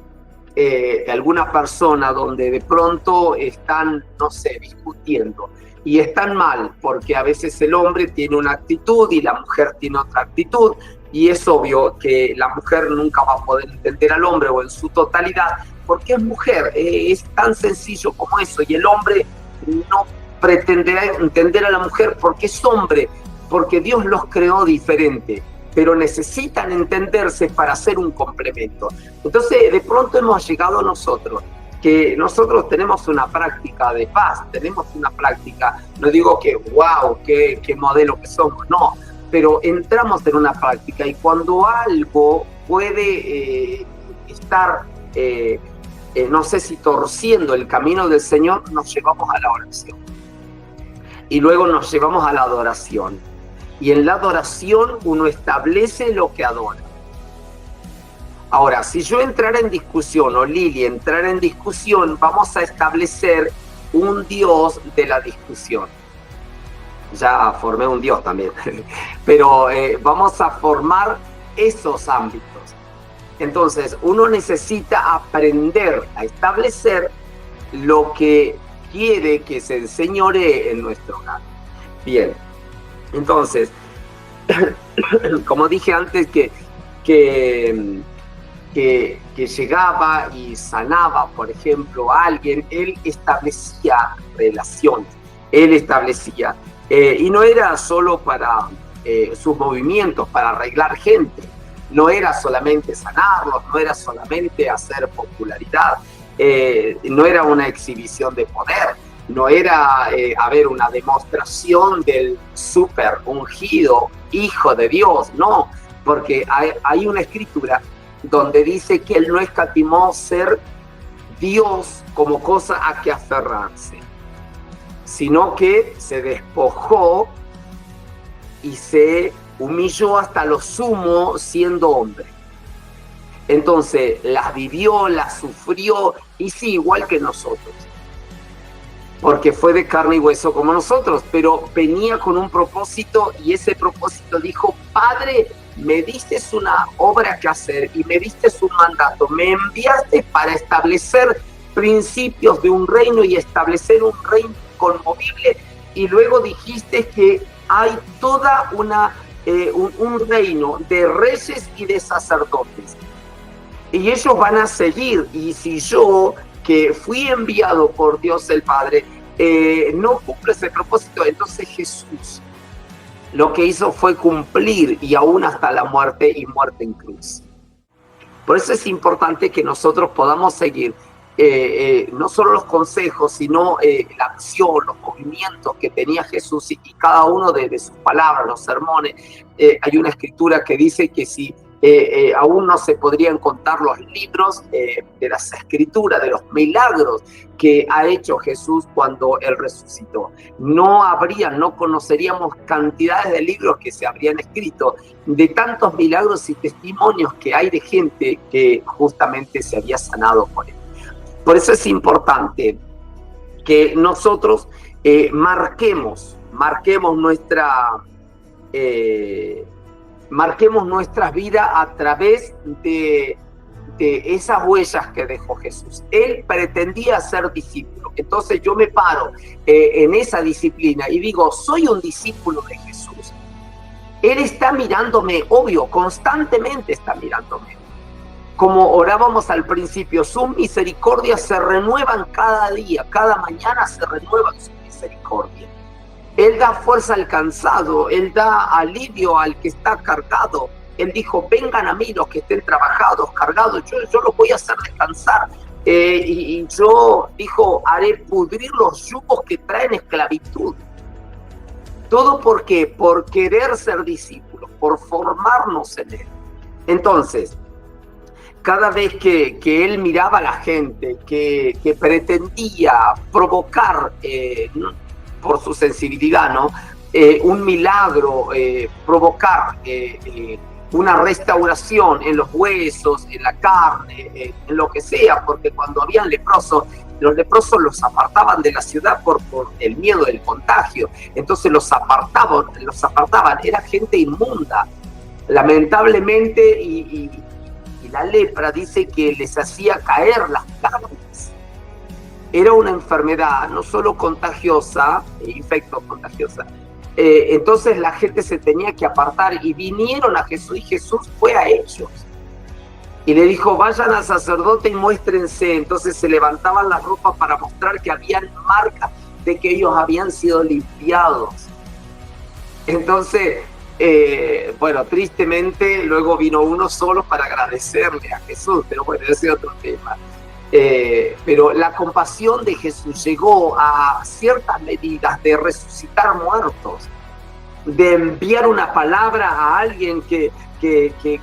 Speaker 1: de alguna persona donde de pronto están, no sé, discutiendo y están mal porque a veces el hombre tiene una actitud y la mujer tiene otra actitud y es obvio que la mujer nunca va a poder entender al hombre o en su totalidad porque es mujer, es tan sencillo como eso, y el hombre no pretenderá entender a la mujer porque es hombre, porque Dios los creó diferente, pero necesitan entenderse para ser un complemento. Entonces, de pronto hemos llegado nosotros, que nosotros tenemos una práctica de paz, tenemos una práctica, no digo que wow, qué modelo que somos, no, pero entramos en una práctica y cuando algo puede estar, no sé si torciendo el camino del Señor, nos llevamos a la oración. Y luego nos llevamos a la adoración. Y en la adoración uno establece lo que adora. Ahora, si yo entrara en discusión o Lili entrara en discusión, vamos a establecer un Dios de la discusión. Ya formé un Dios también, pero vamos a formar esos ámbitos. Entonces, uno necesita aprender a establecer lo que quiere que se enseñoree en nuestro hogar. Bien, entonces, como dije antes que llegaba y sanaba, por ejemplo, a alguien, él establecía relaciones, él establecía, y no era solo para sus movimientos, para arreglar gente, no era solamente sanarlos, no era solamente hacer popularidad, no era una exhibición de poder, no era una demostración del súper ungido hijo de Dios, no, porque hay una escritura donde dice que él no escatimó ser Dios como cosa a que aferrarse, sino que se despojó y se humilló hasta lo sumo siendo hombre. Entonces las vivió, las sufrió, y sí, igual que nosotros, porque fue de carne y hueso como nosotros, pero venía con un propósito, y ese propósito dijo: Padre, me diste una obra que hacer y me diste un mandato, me enviaste para establecer principios de un reino y establecer un reino inconmovible, y luego dijiste que hay toda un reino de reyes y de sacerdotes, y ellos van a seguir, y si yo, que fui enviado por Dios el Padre, no cumple ese propósito, entonces Jesús lo que hizo fue cumplir, y aún hasta la muerte, y muerte en cruz. Por eso es importante que nosotros podamos seguir no solo los consejos, sino la acción, los movimientos que tenía Jesús, y cada uno de sus palabras, los sermones. Hay una escritura que dice que si aún no se podrían contar los libros de las escrituras, de los milagros que ha hecho Jesús cuando Él resucitó. No conoceríamos cantidades de libros que se habrían escrito de tantos milagros y testimonios que hay de gente que justamente se había sanado por Él. Por eso es importante que nosotros marquemos nuestra vida a través de esas huellas que dejó Jesús. Él pretendía ser discípulo. Entonces yo me paro en esa disciplina y digo: soy un discípulo de Jesús. Él está mirándome, obvio, constantemente está mirándome. Como orábamos al principio, sus misericordias se renuevan cada día, cada mañana se renuevan sus misericordias. Él da fuerza al cansado, Él da alivio al que está cargado. Él dijo: vengan a mí los que estén trabajados, cargados, yo los voy a hacer descansar. Y yo, dijo, haré pudrir los yugos que traen esclavitud. ¿Todo por qué? Por querer ser discípulos, por formarnos en Él. Entonces, cada vez que Él miraba a la gente que pretendía provocar por su sensibilidad, ¿no? un milagro, provocar una restauración en los huesos, en la carne, en lo que sea, porque cuando habían leprosos, los leprosos los apartaban de la ciudad por el miedo del contagio, entonces los apartaban, era gente inmunda, lamentablemente, y la lepra dice que les hacía caer las carnes. Era una enfermedad no solo contagiosa, infecto contagiosa, entonces la gente se tenía que apartar y vinieron a Jesús y Jesús fue a ellos. Y le dijo, vayan al sacerdote y muéstrense. Entonces se levantaban las ropas para mostrar que habían marcas de que ellos habían sido limpiados. Entonces, bueno, tristemente luego vino uno solo para agradecerle a Jesús, pero bueno, ese es otro tema. Pero la compasión de Jesús llegó a ciertas medidas de resucitar muertos, de enviar una palabra a alguien que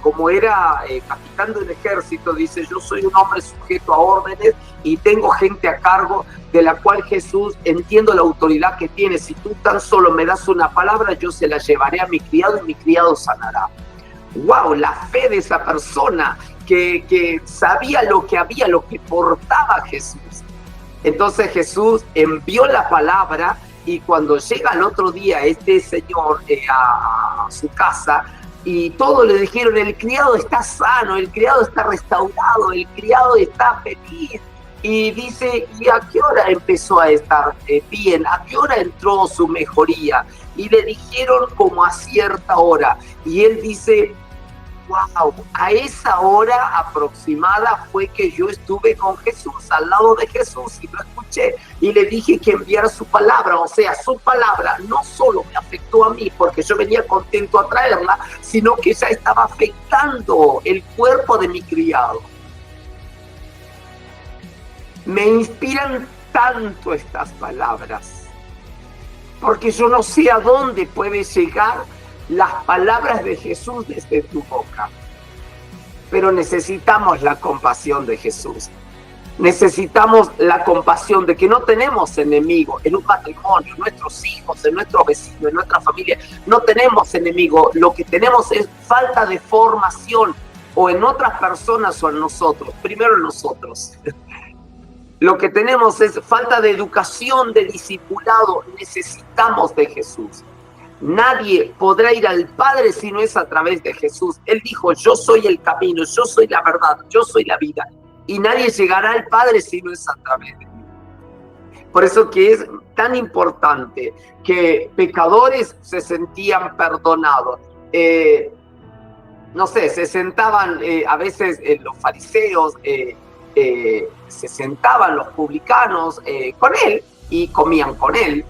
Speaker 1: como era capitán de un ejército, dice, yo soy un hombre sujeto a órdenes y tengo gente a cargo de la cual Jesús, entiendo la autoridad que tiene, si tú tan solo me das una palabra, yo se la llevaré a mi criado y mi criado sanará. ¡Wow! La fe de esa persona que sabía lo que portaba Jesús. Entonces Jesús envió la palabra y cuando llega el otro día este señor a su casa y todos le dijeron, el criado está sano, el criado está restaurado, el criado está feliz. Y dice, ¿y a qué hora empezó a estar bien? ¿A qué hora entró su mejoría? Y le dijeron como a cierta hora. Y él dice, wow, a esa hora aproximada fue que yo estuve con Jesús, al lado de Jesús, y lo escuché, y le dije que enviara su palabra. O sea, su palabra no solo me afectó a mí, porque yo venía contento a traerla, sino que ya estaba afectando el cuerpo de mi criado. Me inspiran tanto estas palabras, porque yo no sé a dónde puede llegar las palabras de Jesús desde tu boca, pero necesitamos la compasión de Jesús. Necesitamos la compasión de que no tenemos enemigos en un matrimonio, en nuestros hijos, en nuestros vecinos, en nuestra familia. No tenemos enemigos, lo que tenemos es falta de formación, o en otras personas o en nosotros, primero en nosotros. Lo que tenemos es falta de educación, de discipulado. Necesitamos de Jesús. Nadie podrá ir al Padre si no es a través de Jesús. Él dijo, yo soy el camino, yo soy la verdad, yo soy la vida. Y nadie llegará al Padre si no es a través de mí. Por eso que es tan importante que pecadores se sentían perdonados. No sé, se sentaban a veces los fariseos, se sentaban los publicanos con él y comían con él,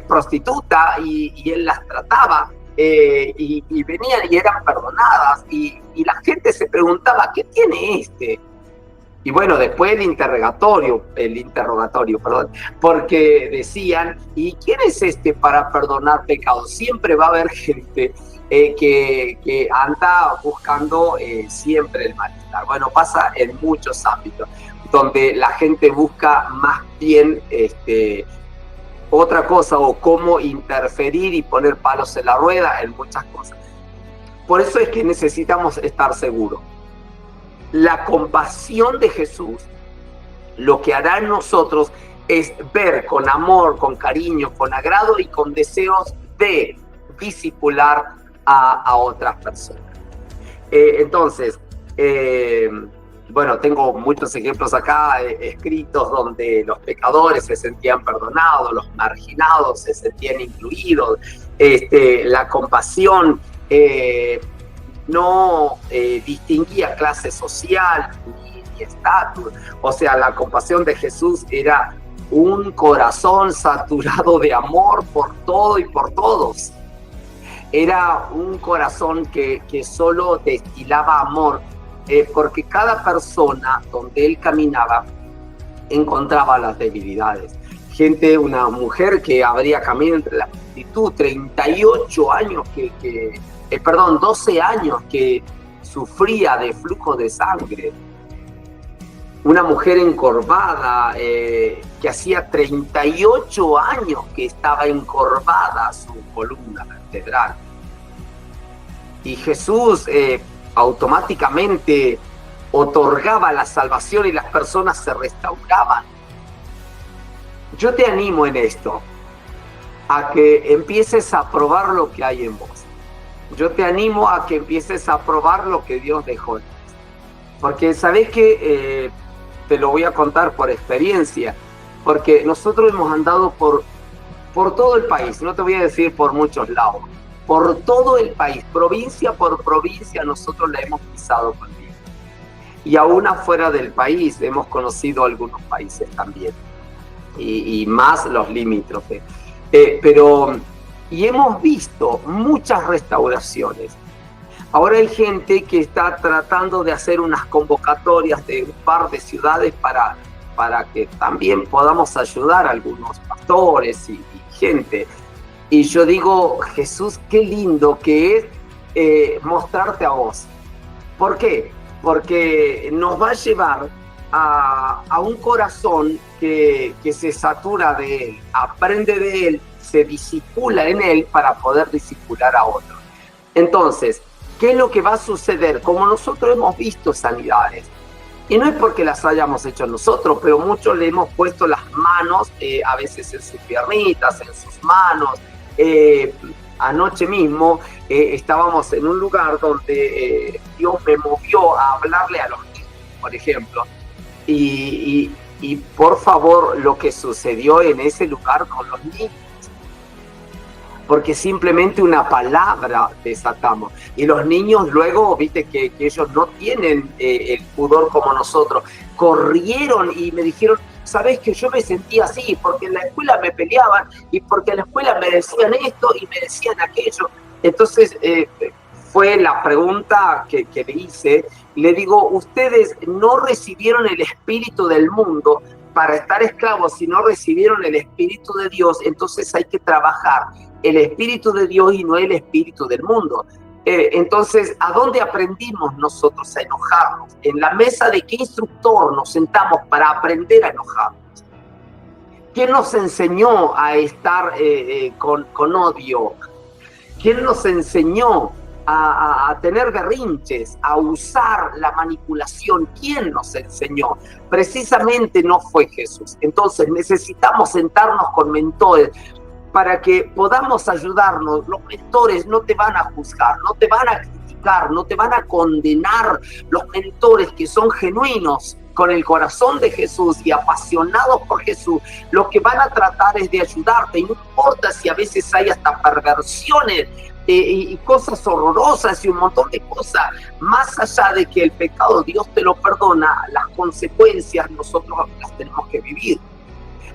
Speaker 1: prostituta, y él las trataba, y venían y eran perdonadas, y la gente se preguntaba, ¿qué tiene este? Y bueno, después el interrogatorio, porque decían, ¿y quién es este para perdonar pecados? Siempre va a haber gente que anda buscando siempre el malestar. Bueno, pasa en muchos ámbitos, donde la gente busca más bien otra cosa, o cómo interferir y poner palos en la rueda en muchas cosas. Por eso es que necesitamos estar seguros. La compasión de Jesús, lo que hará en nosotros es ver con amor, con cariño, con agrado y con deseos de discipular a otras personas. Entonces, bueno, tengo muchos ejemplos acá escritos donde los pecadores se sentían perdonados, los marginados se sentían incluidos. La compasión no distinguía clase social ni estatus. O sea, la compasión de Jesús era un corazón saturado de amor por todo y por todos. Era un corazón que solo destilaba amor, porque cada persona donde él caminaba encontraba las debilidades. Una mujer que habría caminado entre la multitud, 38 años 12 años que sufría de flujo de sangre. Una mujer encorvada que hacía 38 años que estaba encorvada su columna vertebral. Y Jesús automáticamente otorgaba la salvación y las personas se restauraban. Yo te animo en esto, a que empieces a probar lo que hay en vos. Yo te animo a que empieces a probar lo que Dios dejó en vos. Porque sabés que te lo voy a contar por experiencia, porque nosotros hemos andado por todo el país, no te voy a decir por muchos lados, por todo el país, provincia por provincia, nosotros la hemos pisado con Dios. Y aún afuera del país hemos conocido algunos países también, y más los limítrofes. Y hemos visto muchas restauraciones. Ahora hay gente que está tratando de hacer unas convocatorias de un par de ciudades para que también podamos ayudar a algunos pastores y gente. Y yo digo, Jesús, qué lindo que es mostrarte a vos. ¿Por qué? Porque nos va a llevar a un corazón que se satura de Él, aprende de Él, se discipula en Él para poder discipular a otros. Entonces, ¿qué es lo que va a suceder? Como nosotros hemos visto sanidades, y no es porque las hayamos hecho nosotros, pero muchos le hemos puesto las manos, a veces en sus piernitas, en sus manos. Anoche mismo estábamos en un lugar donde Dios me movió a hablarle a los niños, por ejemplo, y por favor, lo que sucedió en ese lugar con los niños, porque simplemente una palabra desatamos. Y los niños luego, viste que ellos no tienen el pudor como nosotros, corrieron y me dijeron, ¿sabés que yo me sentía así? Porque en la escuela me peleaban y porque en la escuela me decían esto y me decían aquello. Entonces fue la pregunta que le hice. Le digo, ustedes no recibieron el espíritu del mundo para estar esclavos, si no recibieron el espíritu de Dios, entonces hay que trabajar el espíritu de Dios y no el espíritu del mundo. Entonces, ¿a dónde aprendimos nosotros a enojarnos? ¿En la mesa de qué instructor nos sentamos para aprender a enojarnos? ¿Quién nos enseñó a estar con odio? ¿Quién nos enseñó a tener berrinches, a usar la manipulación? ¿Quién nos enseñó? Precisamente no fue Jesús. Entonces necesitamos sentarnos con mentores para que podamos ayudarnos. Los mentores no te van a juzgar, no te van a criticar, no te van a condenar. Los mentores que son genuinos, con el corazón de Jesús y apasionados por Jesús, lo que van a tratar es de ayudarte. Y no importa si a veces hay hasta perversiones y cosas horrorosas y un montón de cosas, más allá de que el pecado Dios te lo perdona, las consecuencias nosotros las tenemos que vivir.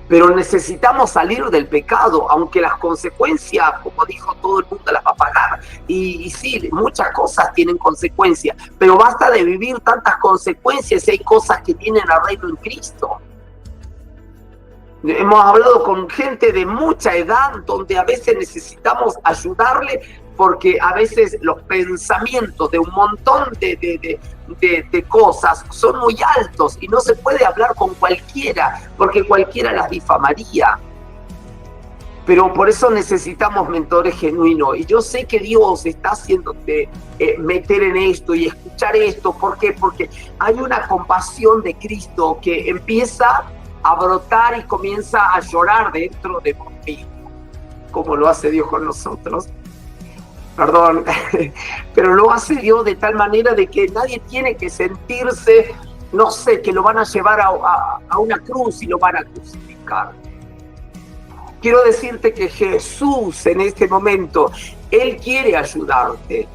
Speaker 1: Pero necesitamos salir del pecado, aunque las consecuencias, como dijo, todo el mundo las va a pagar. Y sí, muchas cosas tienen consecuencias, pero basta de vivir tantas consecuencias si hay cosas que tienen arreglo en Cristo. Hemos hablado con gente de mucha edad donde a veces necesitamos ayudarle porque a veces los pensamientos de un montón de cosas son muy altos y no se puede hablar con cualquiera porque cualquiera las difamaría. Pero por eso necesitamos mentores genuinos. Y yo sé que Dios está haciéndote meter en esto y escuchar esto. ¿Por qué? Porque hay una compasión de Cristo que empieza a brotar y comienza a llorar dentro de vos mismo, como lo hace Dios con nosotros. Perdón, pero lo hace Dios de tal manera de que nadie tiene que sentirse, no sé, que lo van a llevar a una cruz y lo van a crucificar. Quiero decirte que Jesús en este momento, Él quiere ayudarte.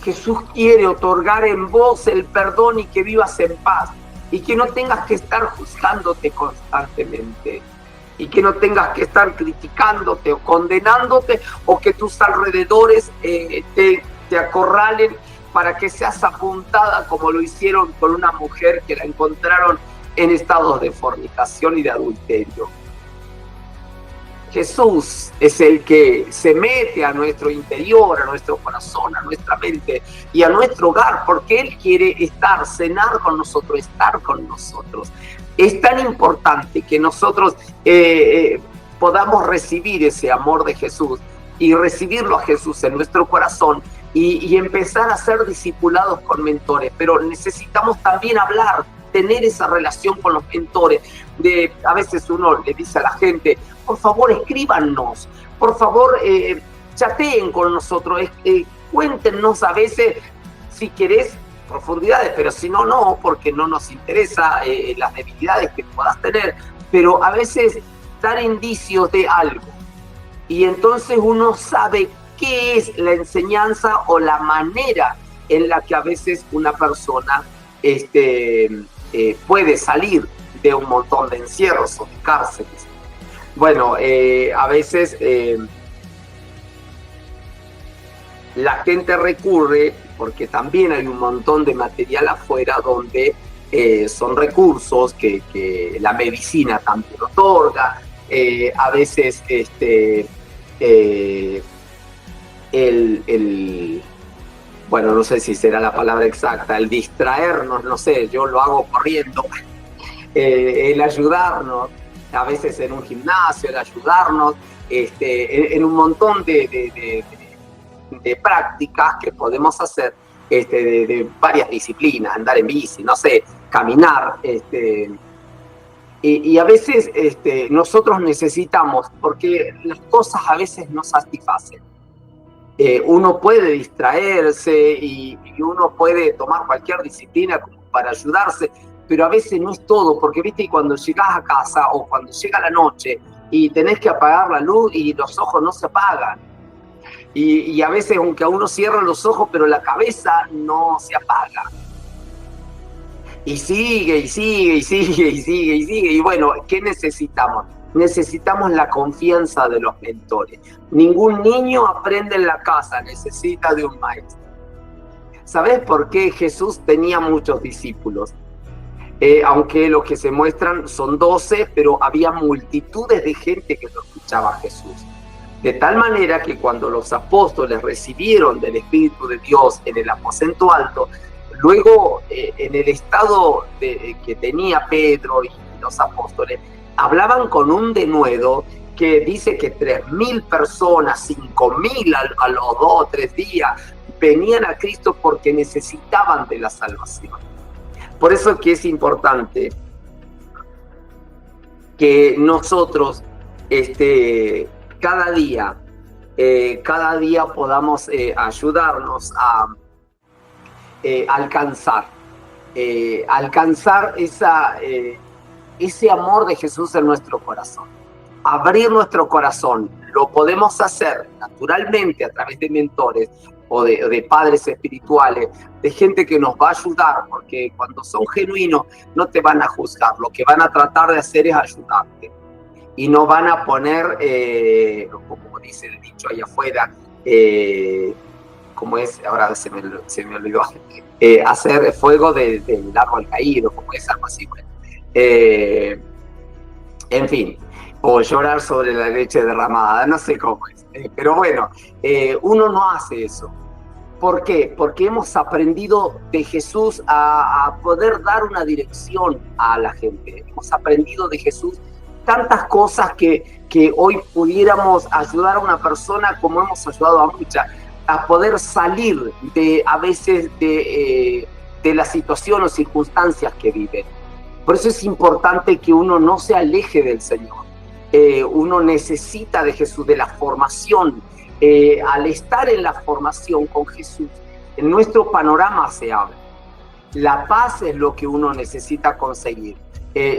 Speaker 1: Jesús quiere otorgar en vos el perdón y que vivas en paz. Y que no tengas que estar juzgándote constantemente. Y que no tengas que estar criticándote o condenándote, o que tus alrededores te acorralen para que seas apuntada como lo hicieron con una mujer que la encontraron en estados de fornicación y de adulterio. Jesús es el que se mete a nuestro interior, a nuestro corazón, a nuestra mente y a nuestro hogar, porque Él quiere estar, cenar con nosotros, estar con nosotros. Es tan importante que nosotros podamos recibir ese amor de Jesús y recibirlo a Jesús en nuestro corazón y empezar a ser discipulados con mentores, pero necesitamos también hablar, tener esa relación con los mentores. A veces uno le dice a la gente, por favor escríbanos, por favor chateen con nosotros, cuéntenos a veces si querés profundidades, pero si no, no, porque no nos interesa las debilidades que puedas tener, pero a veces dar indicios de algo. Y entonces uno sabe qué es la enseñanza o la manera en la que a veces una persona puede salir de un montón de encierros o de cárceles. Bueno, a veces la gente recurre, porque también hay un montón de material afuera donde son recursos que la medicina también otorga, a veces bueno, no sé si será la palabra exacta, el distraernos, no sé, yo lo hago corriendo, el ayudarnos, a veces en un gimnasio, el ayudarnos, en un montón de prácticas que podemos hacer, de varias disciplinas, andar en bici, no sé, caminar, y a veces nosotros necesitamos, porque las cosas a veces no satisfacen. Uno puede distraerse y uno puede tomar cualquier disciplina como para ayudarse, pero a veces no es todo, porque viste, cuando llegás a casa o cuando llega la noche y tenés que apagar la luz y los ojos no se apagan, y a veces aunque a uno cierra los ojos, pero la cabeza no se apaga. Y sigue, y sigue, y sigue, y sigue, y sigue. Y bueno, ¿qué necesitamos? Necesitamos la confianza de los mentores. Ningún niño aprende en la casa, necesita de un maestro. ¿Sabés por qué Jesús tenía muchos discípulos? Aunque los que se muestran son 12, pero había multitudes de gente que lo escuchaba a Jesús. De tal manera que cuando los apóstoles recibieron del Espíritu de Dios en el aposento alto, luego en el estado que tenía Pedro y los apóstoles, hablaban con un denuedo que dice que 3.000 personas, 5.000 a los 2 o 3 días, venían a Cristo porque necesitaban de la salvación. Por eso es que es importante que nosotros cada día podamos ayudarnos a alcanzar ese amor de Jesús en nuestro corazón. Abrir nuestro corazón. Lo podemos hacer naturalmente a través de mentores o de padres espirituales, de gente que nos va a ayudar, porque cuando son genuinos no te van a juzgar, lo que van a tratar de hacer es ayudarte. Y no van a poner, como dice el dicho allá afuera, como es, ahora se me olvidó, hacer fuego del árbol caído, como es algo así. Bueno. En fin, o llorar sobre la leche derramada, no sé cómo es. Pero bueno, uno no hace eso. ¿Por qué? Porque hemos aprendido de Jesús a poder dar una dirección a la gente. Hemos aprendido de Jesús tantas cosas que hoy pudiéramos ayudar a una persona como hemos ayudado a muchas, a poder salir a veces de las situaciones o circunstancias que viven. Por eso es importante que uno no se aleje del Señor. Uno necesita de Jesús, de la formación. Al estar en la formación con Jesús, en nuestro panorama se abre. La paz es lo que uno necesita conseguir.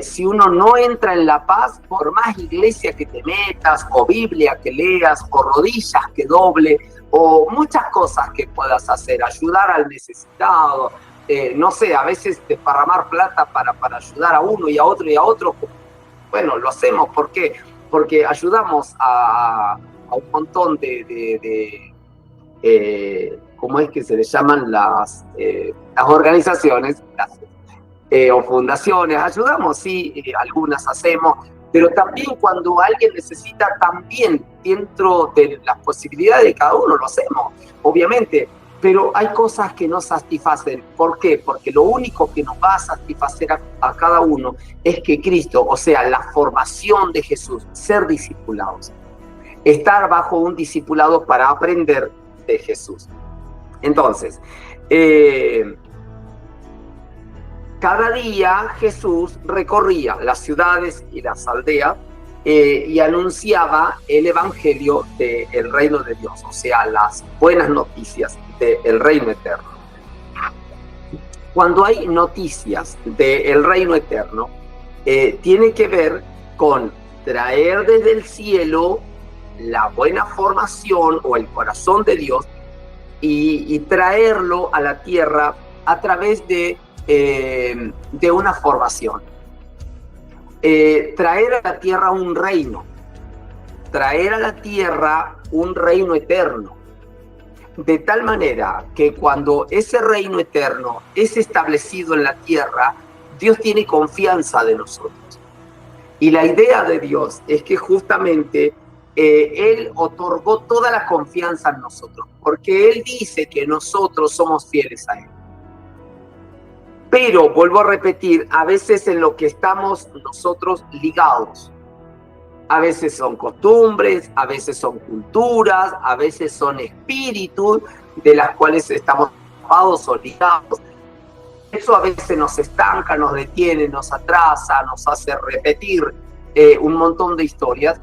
Speaker 1: Si uno no entra en la paz, por más iglesia que te metas, o Biblia que leas, o rodillas que doble, o muchas cosas que puedas hacer, ayudar al necesitado, no sé, a veces desparramar plata para ayudar a uno y a otro, bueno, lo hacemos. ¿Por qué? Porque ayudamos a un montón ¿cómo es que se les llaman las organizaciones? O fundaciones, ayudamos, sí, algunas hacemos, pero también cuando alguien necesita, también dentro de las posibilidades de cada uno lo hacemos, obviamente, pero hay cosas que nos satisfacen. ¿Por qué? Porque lo único que nos va a satisfacer a cada uno es que Cristo, o sea, la formación de Jesús, ser discipulados, estar bajo un discipulado para aprender de Jesús. Entonces, cada día Jesús recorría las ciudades y las aldeas y anunciaba el evangelio del reino de Dios, o sea, las buenas noticias del reino eterno. Cuando hay noticias del reino eterno, tiene que ver con traer desde el cielo la buena formación o el corazón de Dios y traerlo a la tierra a través de una formación. Traer a la tierra un reino, traer a la tierra un reino eterno, de tal manera que cuando ese reino eterno es establecido en la tierra, Dios tiene confianza de nosotros. Y la idea de Dios es que justamente Él otorgó toda la confianza en nosotros, porque Él dice que nosotros somos fieles a Él. Pero, vuelvo a repetir, a veces en lo que estamos nosotros ligados, a veces son costumbres, a veces son culturas, a veces son espíritus de las cuales estamos atrapados o ligados. Eso a veces nos estanca, nos detiene, nos atrasa, nos hace repetir un montón de historias,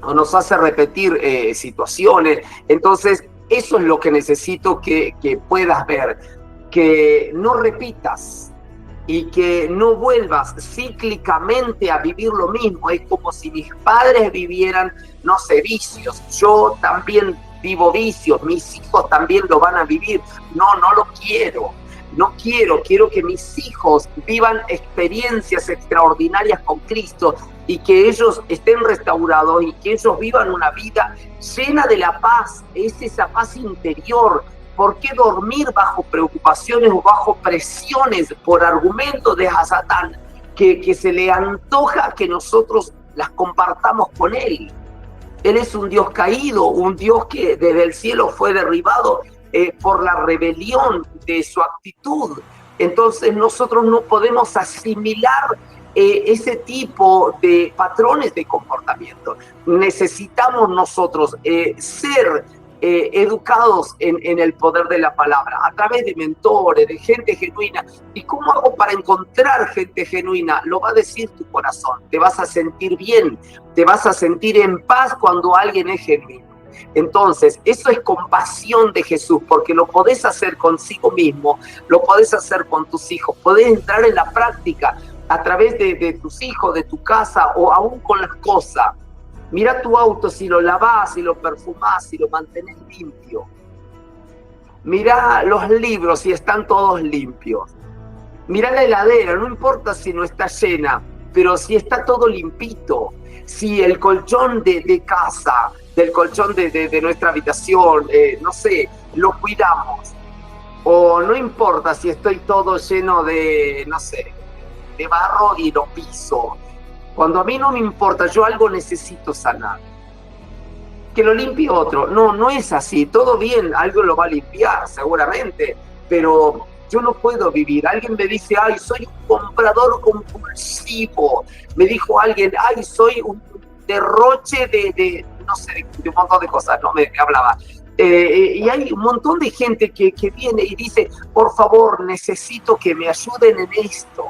Speaker 1: o nos hace repetir situaciones. Entonces, eso es lo que necesito que puedas ver, que no repitas y que no vuelvas cíclicamente a vivir lo mismo. Es como si mis padres vivieran, no sé, vicios. Yo también vivo vicios, mis hijos también lo van a vivir. No lo quiero. No quiero que mis hijos vivan experiencias extraordinarias con Cristo y que ellos estén restaurados y que ellos vivan una vida llena de la paz. Es esa paz interior. ¿Por qué dormir bajo preocupaciones o bajo presiones por argumentos de Satán que se le antoja que nosotros las compartamos con él? Él es un Dios caído, un Dios que desde el cielo fue derribado por la rebelión de su actitud. Entonces nosotros no podemos asimilar ese tipo de patrones de comportamiento. Necesitamos nosotros ser educados en el poder de la palabra, a través de mentores, de gente genuina. ¿Y cómo hago para encontrar gente genuina? Lo va a decir tu corazón. Te vas a sentir bien, te vas a sentir en paz cuando alguien es genuino. Entonces, eso es compasión de Jesús, porque lo podés hacer consigo mismo, lo podés hacer con tus hijos, podés entrar en la práctica a través de tus hijos, de tu casa o aún con las cosas. Mira tu auto, si lo lavás, si lo perfumás, si lo mantenés limpio. Mira los libros, si están todos limpios. Mira la heladera, no importa si no está llena, pero si está todo limpito. Si el colchón de casa, del colchón de nuestra habitación, no sé, lo cuidamos. O no importa si estoy todo lleno de, no sé, de barro y lo piso. Cuando a mí no me importa, yo algo necesito sanar. Que lo limpie otro. No es así. Todo bien, algo lo va a limpiar, seguramente. Pero yo no puedo vivir. Alguien me dice, ay, soy un comprador compulsivo. Me dijo alguien, ay, soy un derroche de no sé, de un montón de cosas, ¿no? Me hablaba. Y hay un montón de gente que viene y dice, por favor, necesito que me ayuden en esto.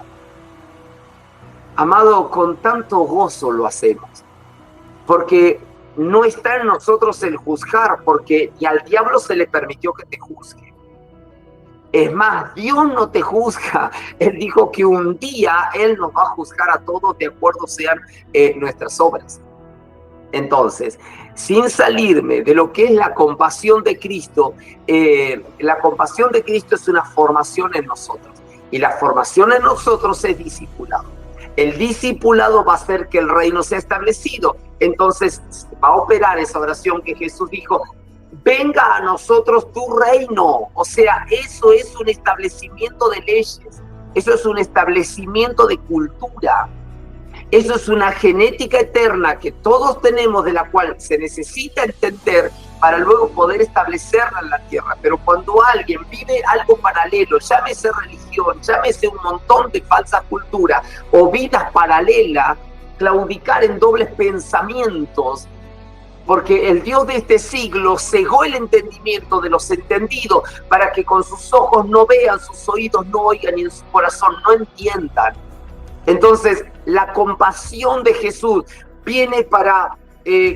Speaker 1: Amado, con tanto gozo lo hacemos, porque no está en nosotros el juzgar, porque y al diablo se le permitió que te juzgue. Es más, Dios no te juzga. Él dijo que un día Él nos va a juzgar a todos de acuerdo sean nuestras obras. Entonces, sin salirme de lo que es la compasión de Cristo, la compasión de Cristo es una formación en nosotros, y la formación en nosotros es discipulado. El discipulado va a hacer que el reino sea establecido. Entonces va a operar esa oración que Jesús dijo, venga a nosotros tu reino. O sea, eso es un establecimiento de leyes, eso es un establecimiento de cultura. Eso es una genética eterna que todos tenemos, de la cual se necesita entender para luego poder establecerla en la tierra. Pero cuando alguien vive algo paralelo, llámese religión, llámese un montón de falsas culturas o vidas paralelas, claudicar en dobles pensamientos, porque el Dios de este siglo cegó el entendimiento de los entendidos para que con sus ojos no vean, sus oídos no oigan y en su corazón no entiendan. Entonces, la compasión de Jesús viene para,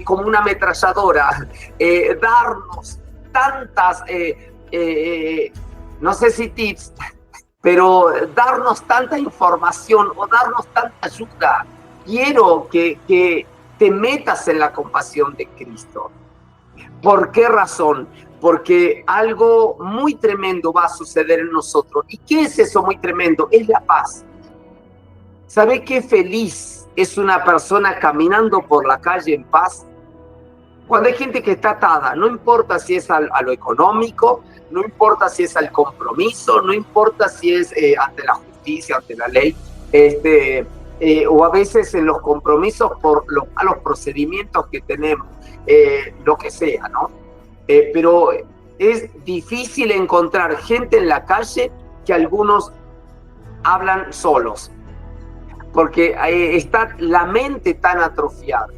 Speaker 1: como una ametralladora, darnos tantas, no sé si tips, pero darnos tanta información o darnos tanta ayuda. Quiero que te metas en la compasión de Cristo. ¿Por qué razón? Porque algo muy tremendo va a suceder en nosotros. ¿Y qué es eso muy tremendo? Es la paz. ¿Sabe qué feliz es una persona caminando por la calle en paz? Cuando hay gente que está atada, no importa si es a lo económico, no importa si es al compromiso, no importa si es ante la justicia, ante la ley, o a veces en los compromisos por a los procedimientos que tenemos, lo que sea, ¿no? Pero es difícil encontrar gente en la calle que algunos hablan solos, porque está la mente tan atrofiada.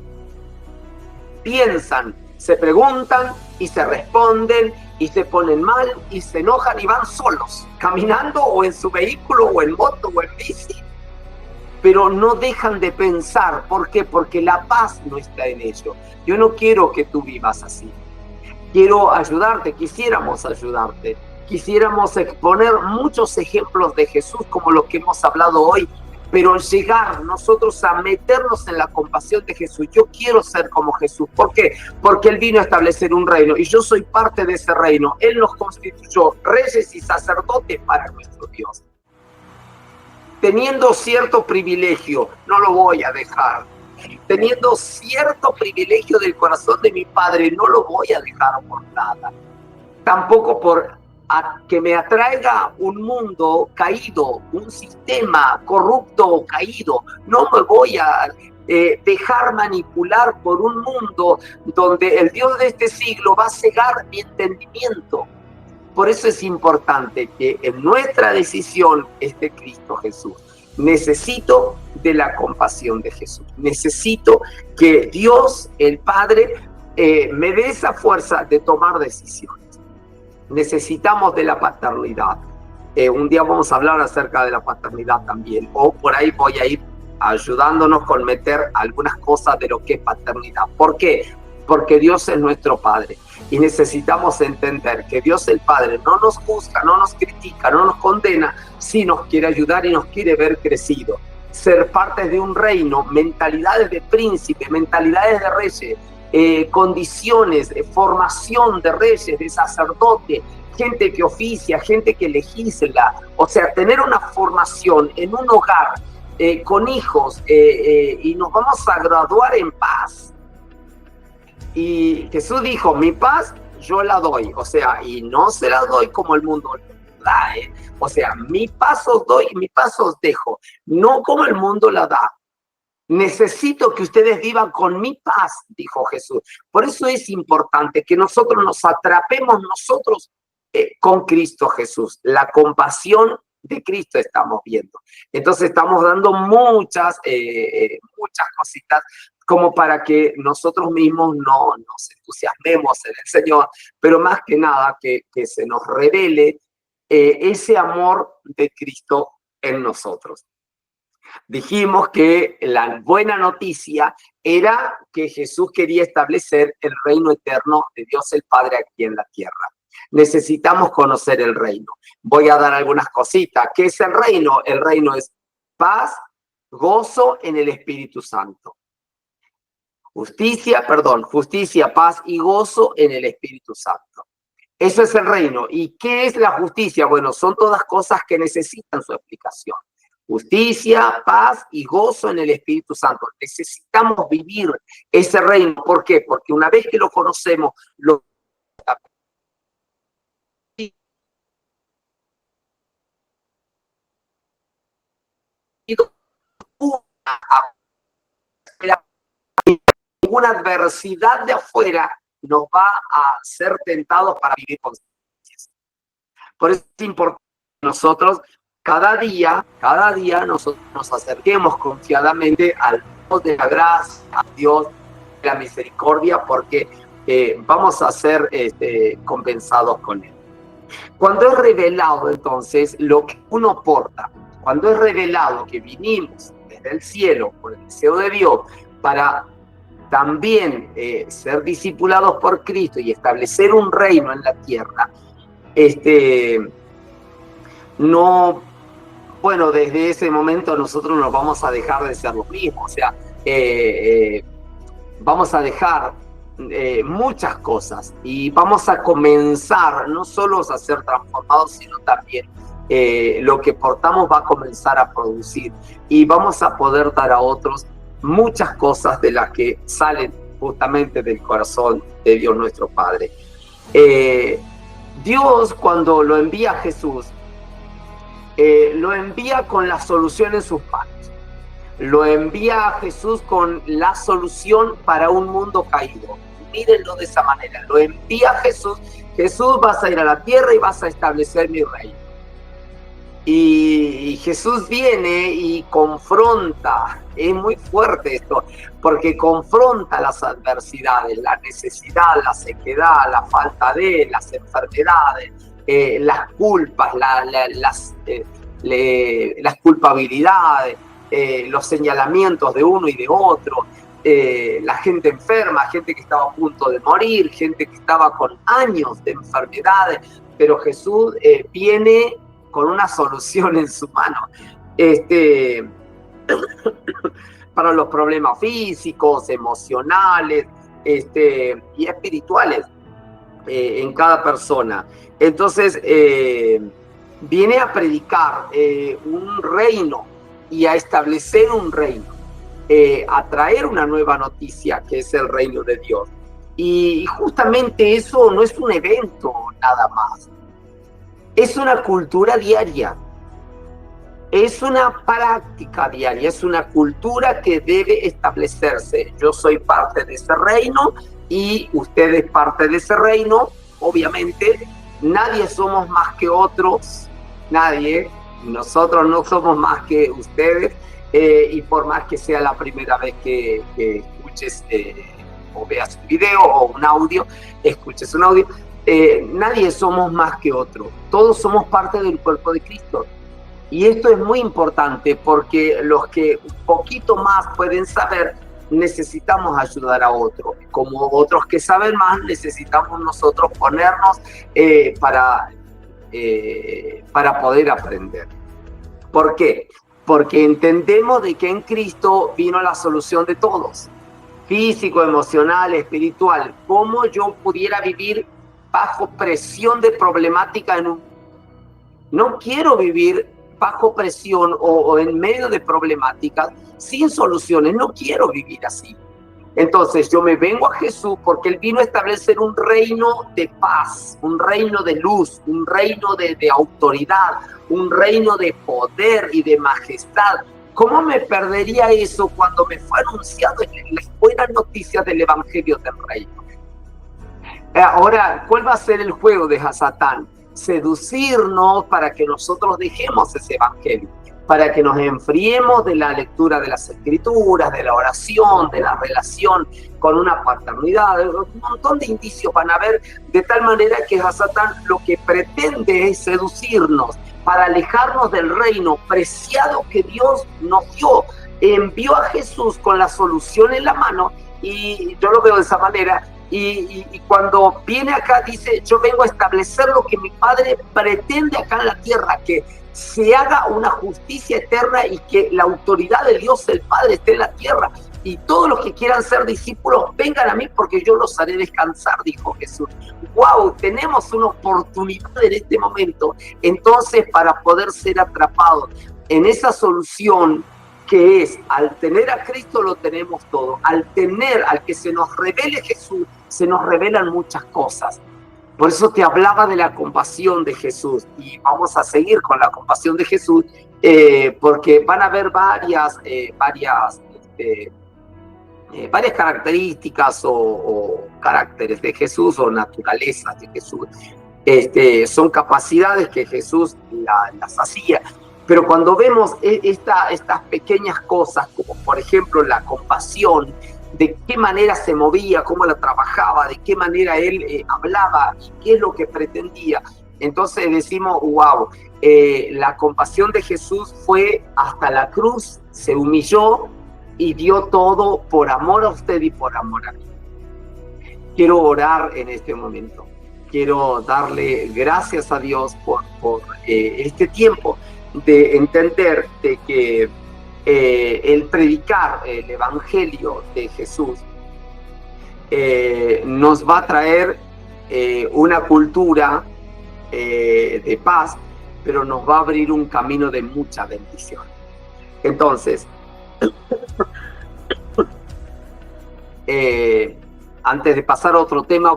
Speaker 1: Piensan, se preguntan y se responden y se ponen mal y se enojan y van solos, caminando o en su vehículo o en moto o en bici, pero no dejan de pensar. ¿Por qué? Porque la paz no está en ello. Yo no quiero que tú vivas así. Quiero ayudarte, quisiéramos ayudarte. Quisiéramos exponer muchos ejemplos de Jesús como los que hemos hablado hoy, pero llegar nosotros a meternos en la compasión de Jesús. Yo quiero ser como Jesús. ¿Por qué? Porque Él vino a establecer un reino y yo soy parte de ese reino. Él nos constituyó reyes y sacerdotes para nuestro Dios. Teniendo cierto privilegio, no lo voy a dejar. Teniendo cierto privilegio del corazón de mi Padre, no lo voy a dejar por nada. Tampoco por que me atraiga un mundo caído, un sistema corrupto o caído. No me voy a dejar manipular por un mundo donde el Dios de este siglo va a cegar mi entendimiento. Por eso es importante que en nuestra decisión esté Cristo Jesús. Necesito de la compasión de Jesús. Necesito que Dios, el Padre, me dé esa fuerza de tomar decisiones. Necesitamos de la paternidad. Un día vamos a hablar acerca de la paternidad también. O por ahí voy a ir ayudándonos con meter algunas cosas de lo que es paternidad. ¿Por qué? Porque Dios es nuestro Padre. Y necesitamos entender que Dios el Padre no nos juzga, no nos critica, no nos condena, sí nos quiere ayudar y nos quiere ver crecido. Ser parte de un reino, mentalidades de príncipe, mentalidades de reyes, condiciones, formación de reyes, de sacerdote, gente que oficia, gente que legisla. O sea, tener una formación en un hogar con hijos y nos vamos a graduar en paz. Y Jesús dijo, mi paz yo la doy, o sea, y no se la doy como el mundo da, o sea, mi paz os doy, mi paz os dejo, no como el mundo la da. Necesito que ustedes vivan con mi paz, dijo Jesús. Por eso es importante que nosotros nos atrapemos nosotros con Cristo Jesús. La compasión de Cristo estamos viendo. Entonces estamos dando muchas cositas como para que nosotros mismos no nos entusiasmemos en el Señor, pero más que nada que se nos revele ese amor de Cristo en nosotros. Dijimos que la buena noticia era que Jesús quería establecer el reino eterno de Dios el Padre aquí en la tierra. Necesitamos conocer el reino. Voy a dar algunas cositas. ¿Qué es el reino? El reino es paz, gozo en el Espíritu Santo. Justicia, paz y gozo en el Espíritu Santo. Eso es el reino. ¿Y qué es la justicia? Bueno, son todas cosas que necesitan su explicación. Justicia, paz y gozo en el Espíritu Santo. Necesitamos vivir ese reino. ¿Por qué? Porque una vez que lo conocemos, lo ninguna adversidad de afuera nos va a ser tentados para vivir con conciencia. Por eso es importante que nosotros cada día nosotros nos acerquemos confiadamente al Dios de la gracia, a Dios de la misericordia, porque vamos a ser compensados con Él. Cuando es revelado entonces lo que uno porta, cuando es revelado que vinimos desde el cielo por el deseo de Dios para también ser discipulados por Cristo y establecer un reino en la tierra, bueno, desde ese momento nosotros nos vamos a dejar de ser los mismos, o sea, vamos a dejar muchas cosas y vamos a comenzar no solo a ser transformados, sino también lo que portamos va a comenzar a producir y vamos a poder dar a otros muchas cosas de las que salen justamente del corazón de Dios nuestro Padre. Dios, cuando lo envía a Jesús, lo envía con la solución en sus manos. Lo envía a Jesús con la solución para un mundo caído. Mírenlo de esa manera. Lo envía a Jesús. Jesús, vas a ir a la tierra y vas a establecer mi reino. Y Jesús viene y confronta. Es muy fuerte esto, porque confronta las adversidades, la necesidad, la sequedad, la falta de, las enfermedades, las culpas, las culpabilidades, los señalamientos de uno y de otro, la gente enferma, gente que estaba a punto de morir, gente que estaba con años de enfermedades, pero Jesús viene con una solución en su mano para los problemas físicos, emocionales y espirituales en cada persona. Entonces viene a predicar un reino y a establecer un reino, a traer una nueva noticia que es el reino de Dios. Y justamente eso no es un evento nada más, es una cultura diaria, es una práctica diaria, es una cultura que debe establecerse. Yo soy parte de ese reino y usted es parte de ese reino, obviamente. Nadie somos más que otros, nadie. Nosotros no somos más que ustedes, y por más que sea la primera vez que escuches o veas un video o un audio, escuches un audio, nadie somos más que otro. Todos somos parte del cuerpo de Cristo. Y esto es muy importante porque los que un poquito más pueden saber, necesitamos ayudar a otros. Como otros que saben más, necesitamos nosotros ponernos para poder aprender. ¿Por qué? Porque entendemos de que en Cristo vino la solución de todos. Físico, emocional, espiritual. ¿Cómo yo pudiera vivir bajo presión de problemática en un... No quiero vivir bajo presión o en medio de problemáticas sin soluciones. No quiero vivir así. Entonces yo me vengo a Jesús porque Él vino a establecer un reino de paz, un reino de luz, un reino de autoridad, un reino de poder y de majestad. ¿Cómo me perdería eso cuando me fue anunciado en las buenas noticias del Evangelio del Reino? Ahora, ¿cuál va a ser el juego de Satán? Seducirnos para que nosotros dejemos ese Evangelio, para que nos enfriemos de la lectura de las Escrituras, de la oración, de la relación con una paternidad. Un montón de indicios van a haber, de tal manera que Satán lo que pretende es seducirnos para alejarnos del reino preciado que Dios nos dio. Envió a Jesús con la solución en la mano, y yo lo veo de esa manera. Y cuando viene acá dice, yo vengo a establecer lo que mi Padre pretende acá en la tierra, que se haga una justicia eterna y que la autoridad de Dios el Padre esté en la tierra. Y todos los que quieran ser discípulos, vengan a mí porque yo los haré descansar, dijo Jesús. ¡Wow! Tenemos una oportunidad en este momento, entonces, para poder ser atrapados en esa solución que es, al tener a Cristo lo tenemos todo. Al que se nos revele Jesús, se nos revelan muchas cosas. Por eso te hablaba de la compasión de Jesús, y vamos a seguir con la compasión de Jesús, porque van a haber varias varias características o caracteres de Jesús o naturalezas de Jesús. Son capacidades que Jesús las hacía. Pero cuando vemos estas pequeñas cosas, como por ejemplo la compasión, de qué manera se movía, cómo la trabajaba, de qué manera él hablaba, qué es lo que pretendía, entonces decimos, wow, la compasión de Jesús fue hasta la cruz, se humilló y dio todo por amor a usted y por amor a mí. Quiero orar en este momento. Quiero darle gracias a Dios por este tiempo de entender de que el predicar el Evangelio de Jesús nos va a traer una cultura de paz, pero nos va a abrir un camino de mucha bendición. Entonces, antes de pasar a otro tema,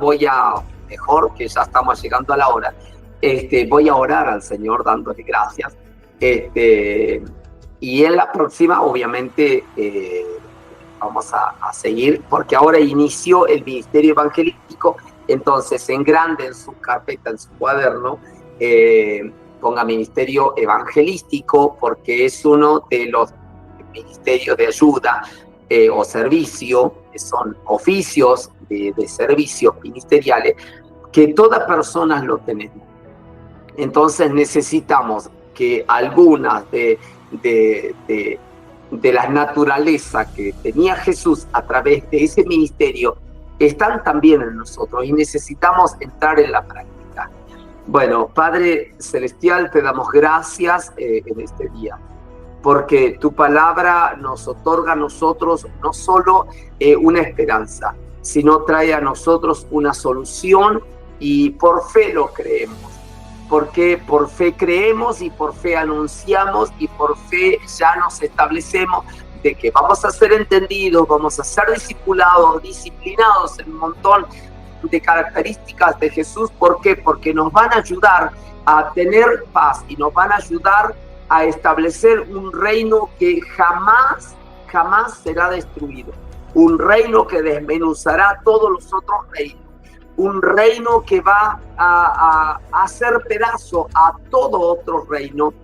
Speaker 1: mejor que ya estamos llegando a la hora, voy a orar al Señor dándole gracias. Y en la próxima, obviamente, vamos a seguir, porque ahora inició el ministerio evangelístico. Entonces, en grande, en su carpeta, en su cuaderno, ponga ministerio evangelístico, porque es uno de los ministerios de ayuda o servicio, que son oficios de servicios ministeriales, que todas personas lo tenemos. Entonces necesitamos que algunas de las naturalezas que tenía Jesús a través de ese ministerio están también en nosotros y necesitamos entrar en la práctica. Bueno, Padre Celestial, te damos gracias en este día, porque tu palabra nos otorga a nosotros no solo una esperanza, sino trae a nosotros una solución, y por fe lo creemos. Porque por fe creemos y por fe anunciamos y por fe ya nos establecemos de que vamos a ser entendidos, vamos a ser discipulados, disciplinados en un montón de características de Jesús. ¿Por qué? Porque nos van a ayudar a tener paz y nos van a ayudar a establecer un reino que jamás será destruido. Un reino que desmenuzará todos los otros reinos. Un reino que va a hacer pedazo a todo otro reino,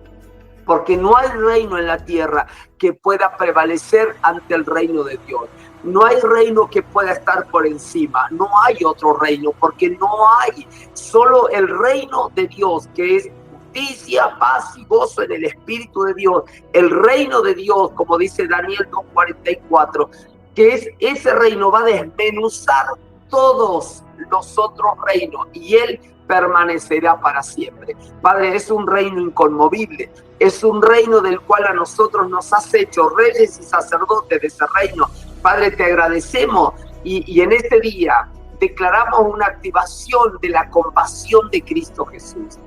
Speaker 1: porque no hay reino en la tierra que pueda prevalecer ante el reino de Dios. No hay reino que pueda estar por encima, no hay otro reino, porque no hay, solo el reino de Dios, que es justicia, paz y gozo en el Espíritu de Dios. El reino de Dios, como dice Daniel 2:44, que es ese reino, va a desmenuzar todos los otros reinos y él permanecerá para siempre. Padre, es un reino inconmovible, es un reino del cual a nosotros nos has hecho reyes y sacerdotes de ese reino. Padre, te agradecemos y en este día declaramos una activación de la compasión de Cristo Jesús.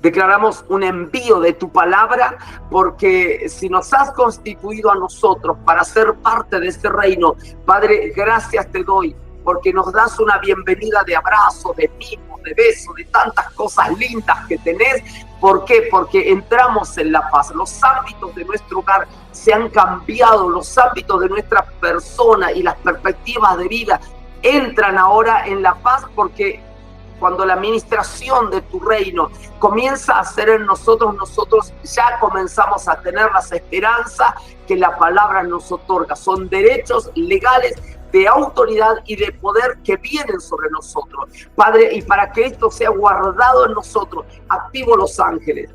Speaker 1: Declaramos un envío de tu palabra, porque si nos has constituido a nosotros para ser parte de este reino, Padre, gracias te doy, porque nos das una bienvenida de abrazo, de mimo, de beso, de tantas cosas lindas que tenés. ¿Por qué? Porque entramos en la paz. Los ámbitos de nuestro hogar se han cambiado, los ámbitos de nuestra persona y las perspectivas de vida entran ahora en la paz, porque cuando la administración de tu reino comienza a ser en nosotros, nosotros ya comenzamos a tener las esperanzas que la palabra nos otorga. Son derechos legales de autoridad y de poder que vienen sobre nosotros. Padre, y para que esto sea guardado en nosotros, activo los ángeles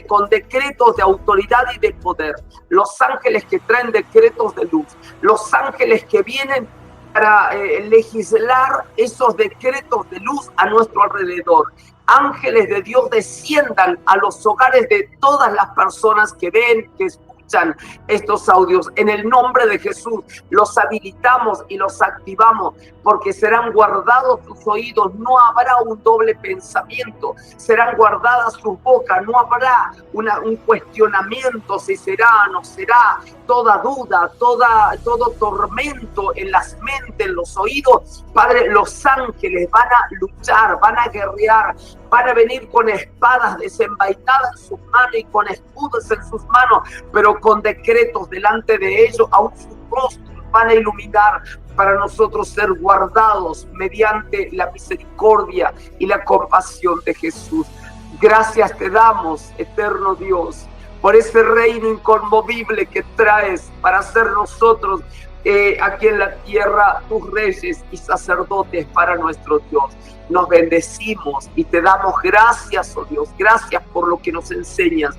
Speaker 1: con decretos de autoridad y de poder, los ángeles que traen decretos de luz, los ángeles que vienen para legislar esos decretos de luz a nuestro alrededor. Ángeles de Dios desciendan a los hogares de todas las personas que ven, que escuchan estos audios. En el nombre de Jesús los habilitamos y los activamos, porque serán guardados sus oídos, no habrá un doble pensamiento, serán guardadas sus bocas, no habrá un cuestionamiento si será o no será, toda duda, todo tormento en las mentes, en los oídos. Padre, los ángeles van a luchar, van a guerrear, van a venir con espadas desenvainadas en sus manos y con escudos en sus manos, pero con decretos delante de ellos, aún sus rostros van a iluminar para nosotros ser guardados mediante la misericordia y la compasión de Jesús. Gracias te damos, eterno Dios, por ese reino inconmovible que traes para ser nosotros aquí en la tierra tus reyes y sacerdotes para nuestro Dios. Nos bendecimos y te damos gracias, oh Dios. Gracias por lo que nos enseñas.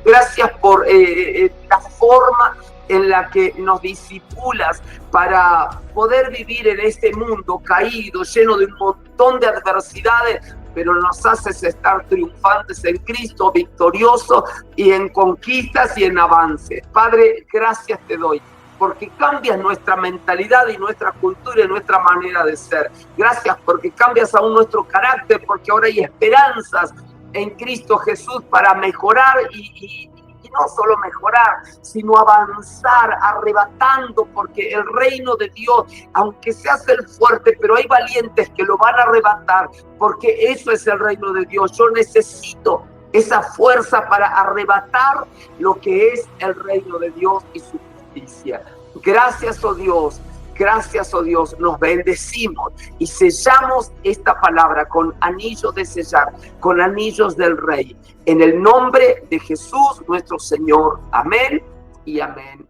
Speaker 1: Gracias por la forma en la que nos disipulas para poder vivir en este mundo caído, lleno de un montón de adversidades, pero nos haces estar triunfantes en Cristo, victoriosos y en conquistas y en avances. Padre, gracias te doy, porque cambias nuestra mentalidad y nuestra cultura y nuestra manera de ser. Gracias porque cambias aún nuestro carácter, porque ahora hay esperanzas en Cristo Jesús para mejorar y no solo mejorar, sino avanzar, arrebatando, porque el reino de Dios, aunque se hace el fuerte, pero hay valientes que lo van a arrebatar, porque eso es el reino de Dios. Yo necesito esa fuerza para arrebatar lo que es el reino de Dios y su justicia. Gracias, oh Dios. Gracias, oh Dios, nos bendecimos y sellamos esta palabra con anillos de sellar, con anillos del Rey. En el nombre de Jesús, nuestro Señor. Amén y amén.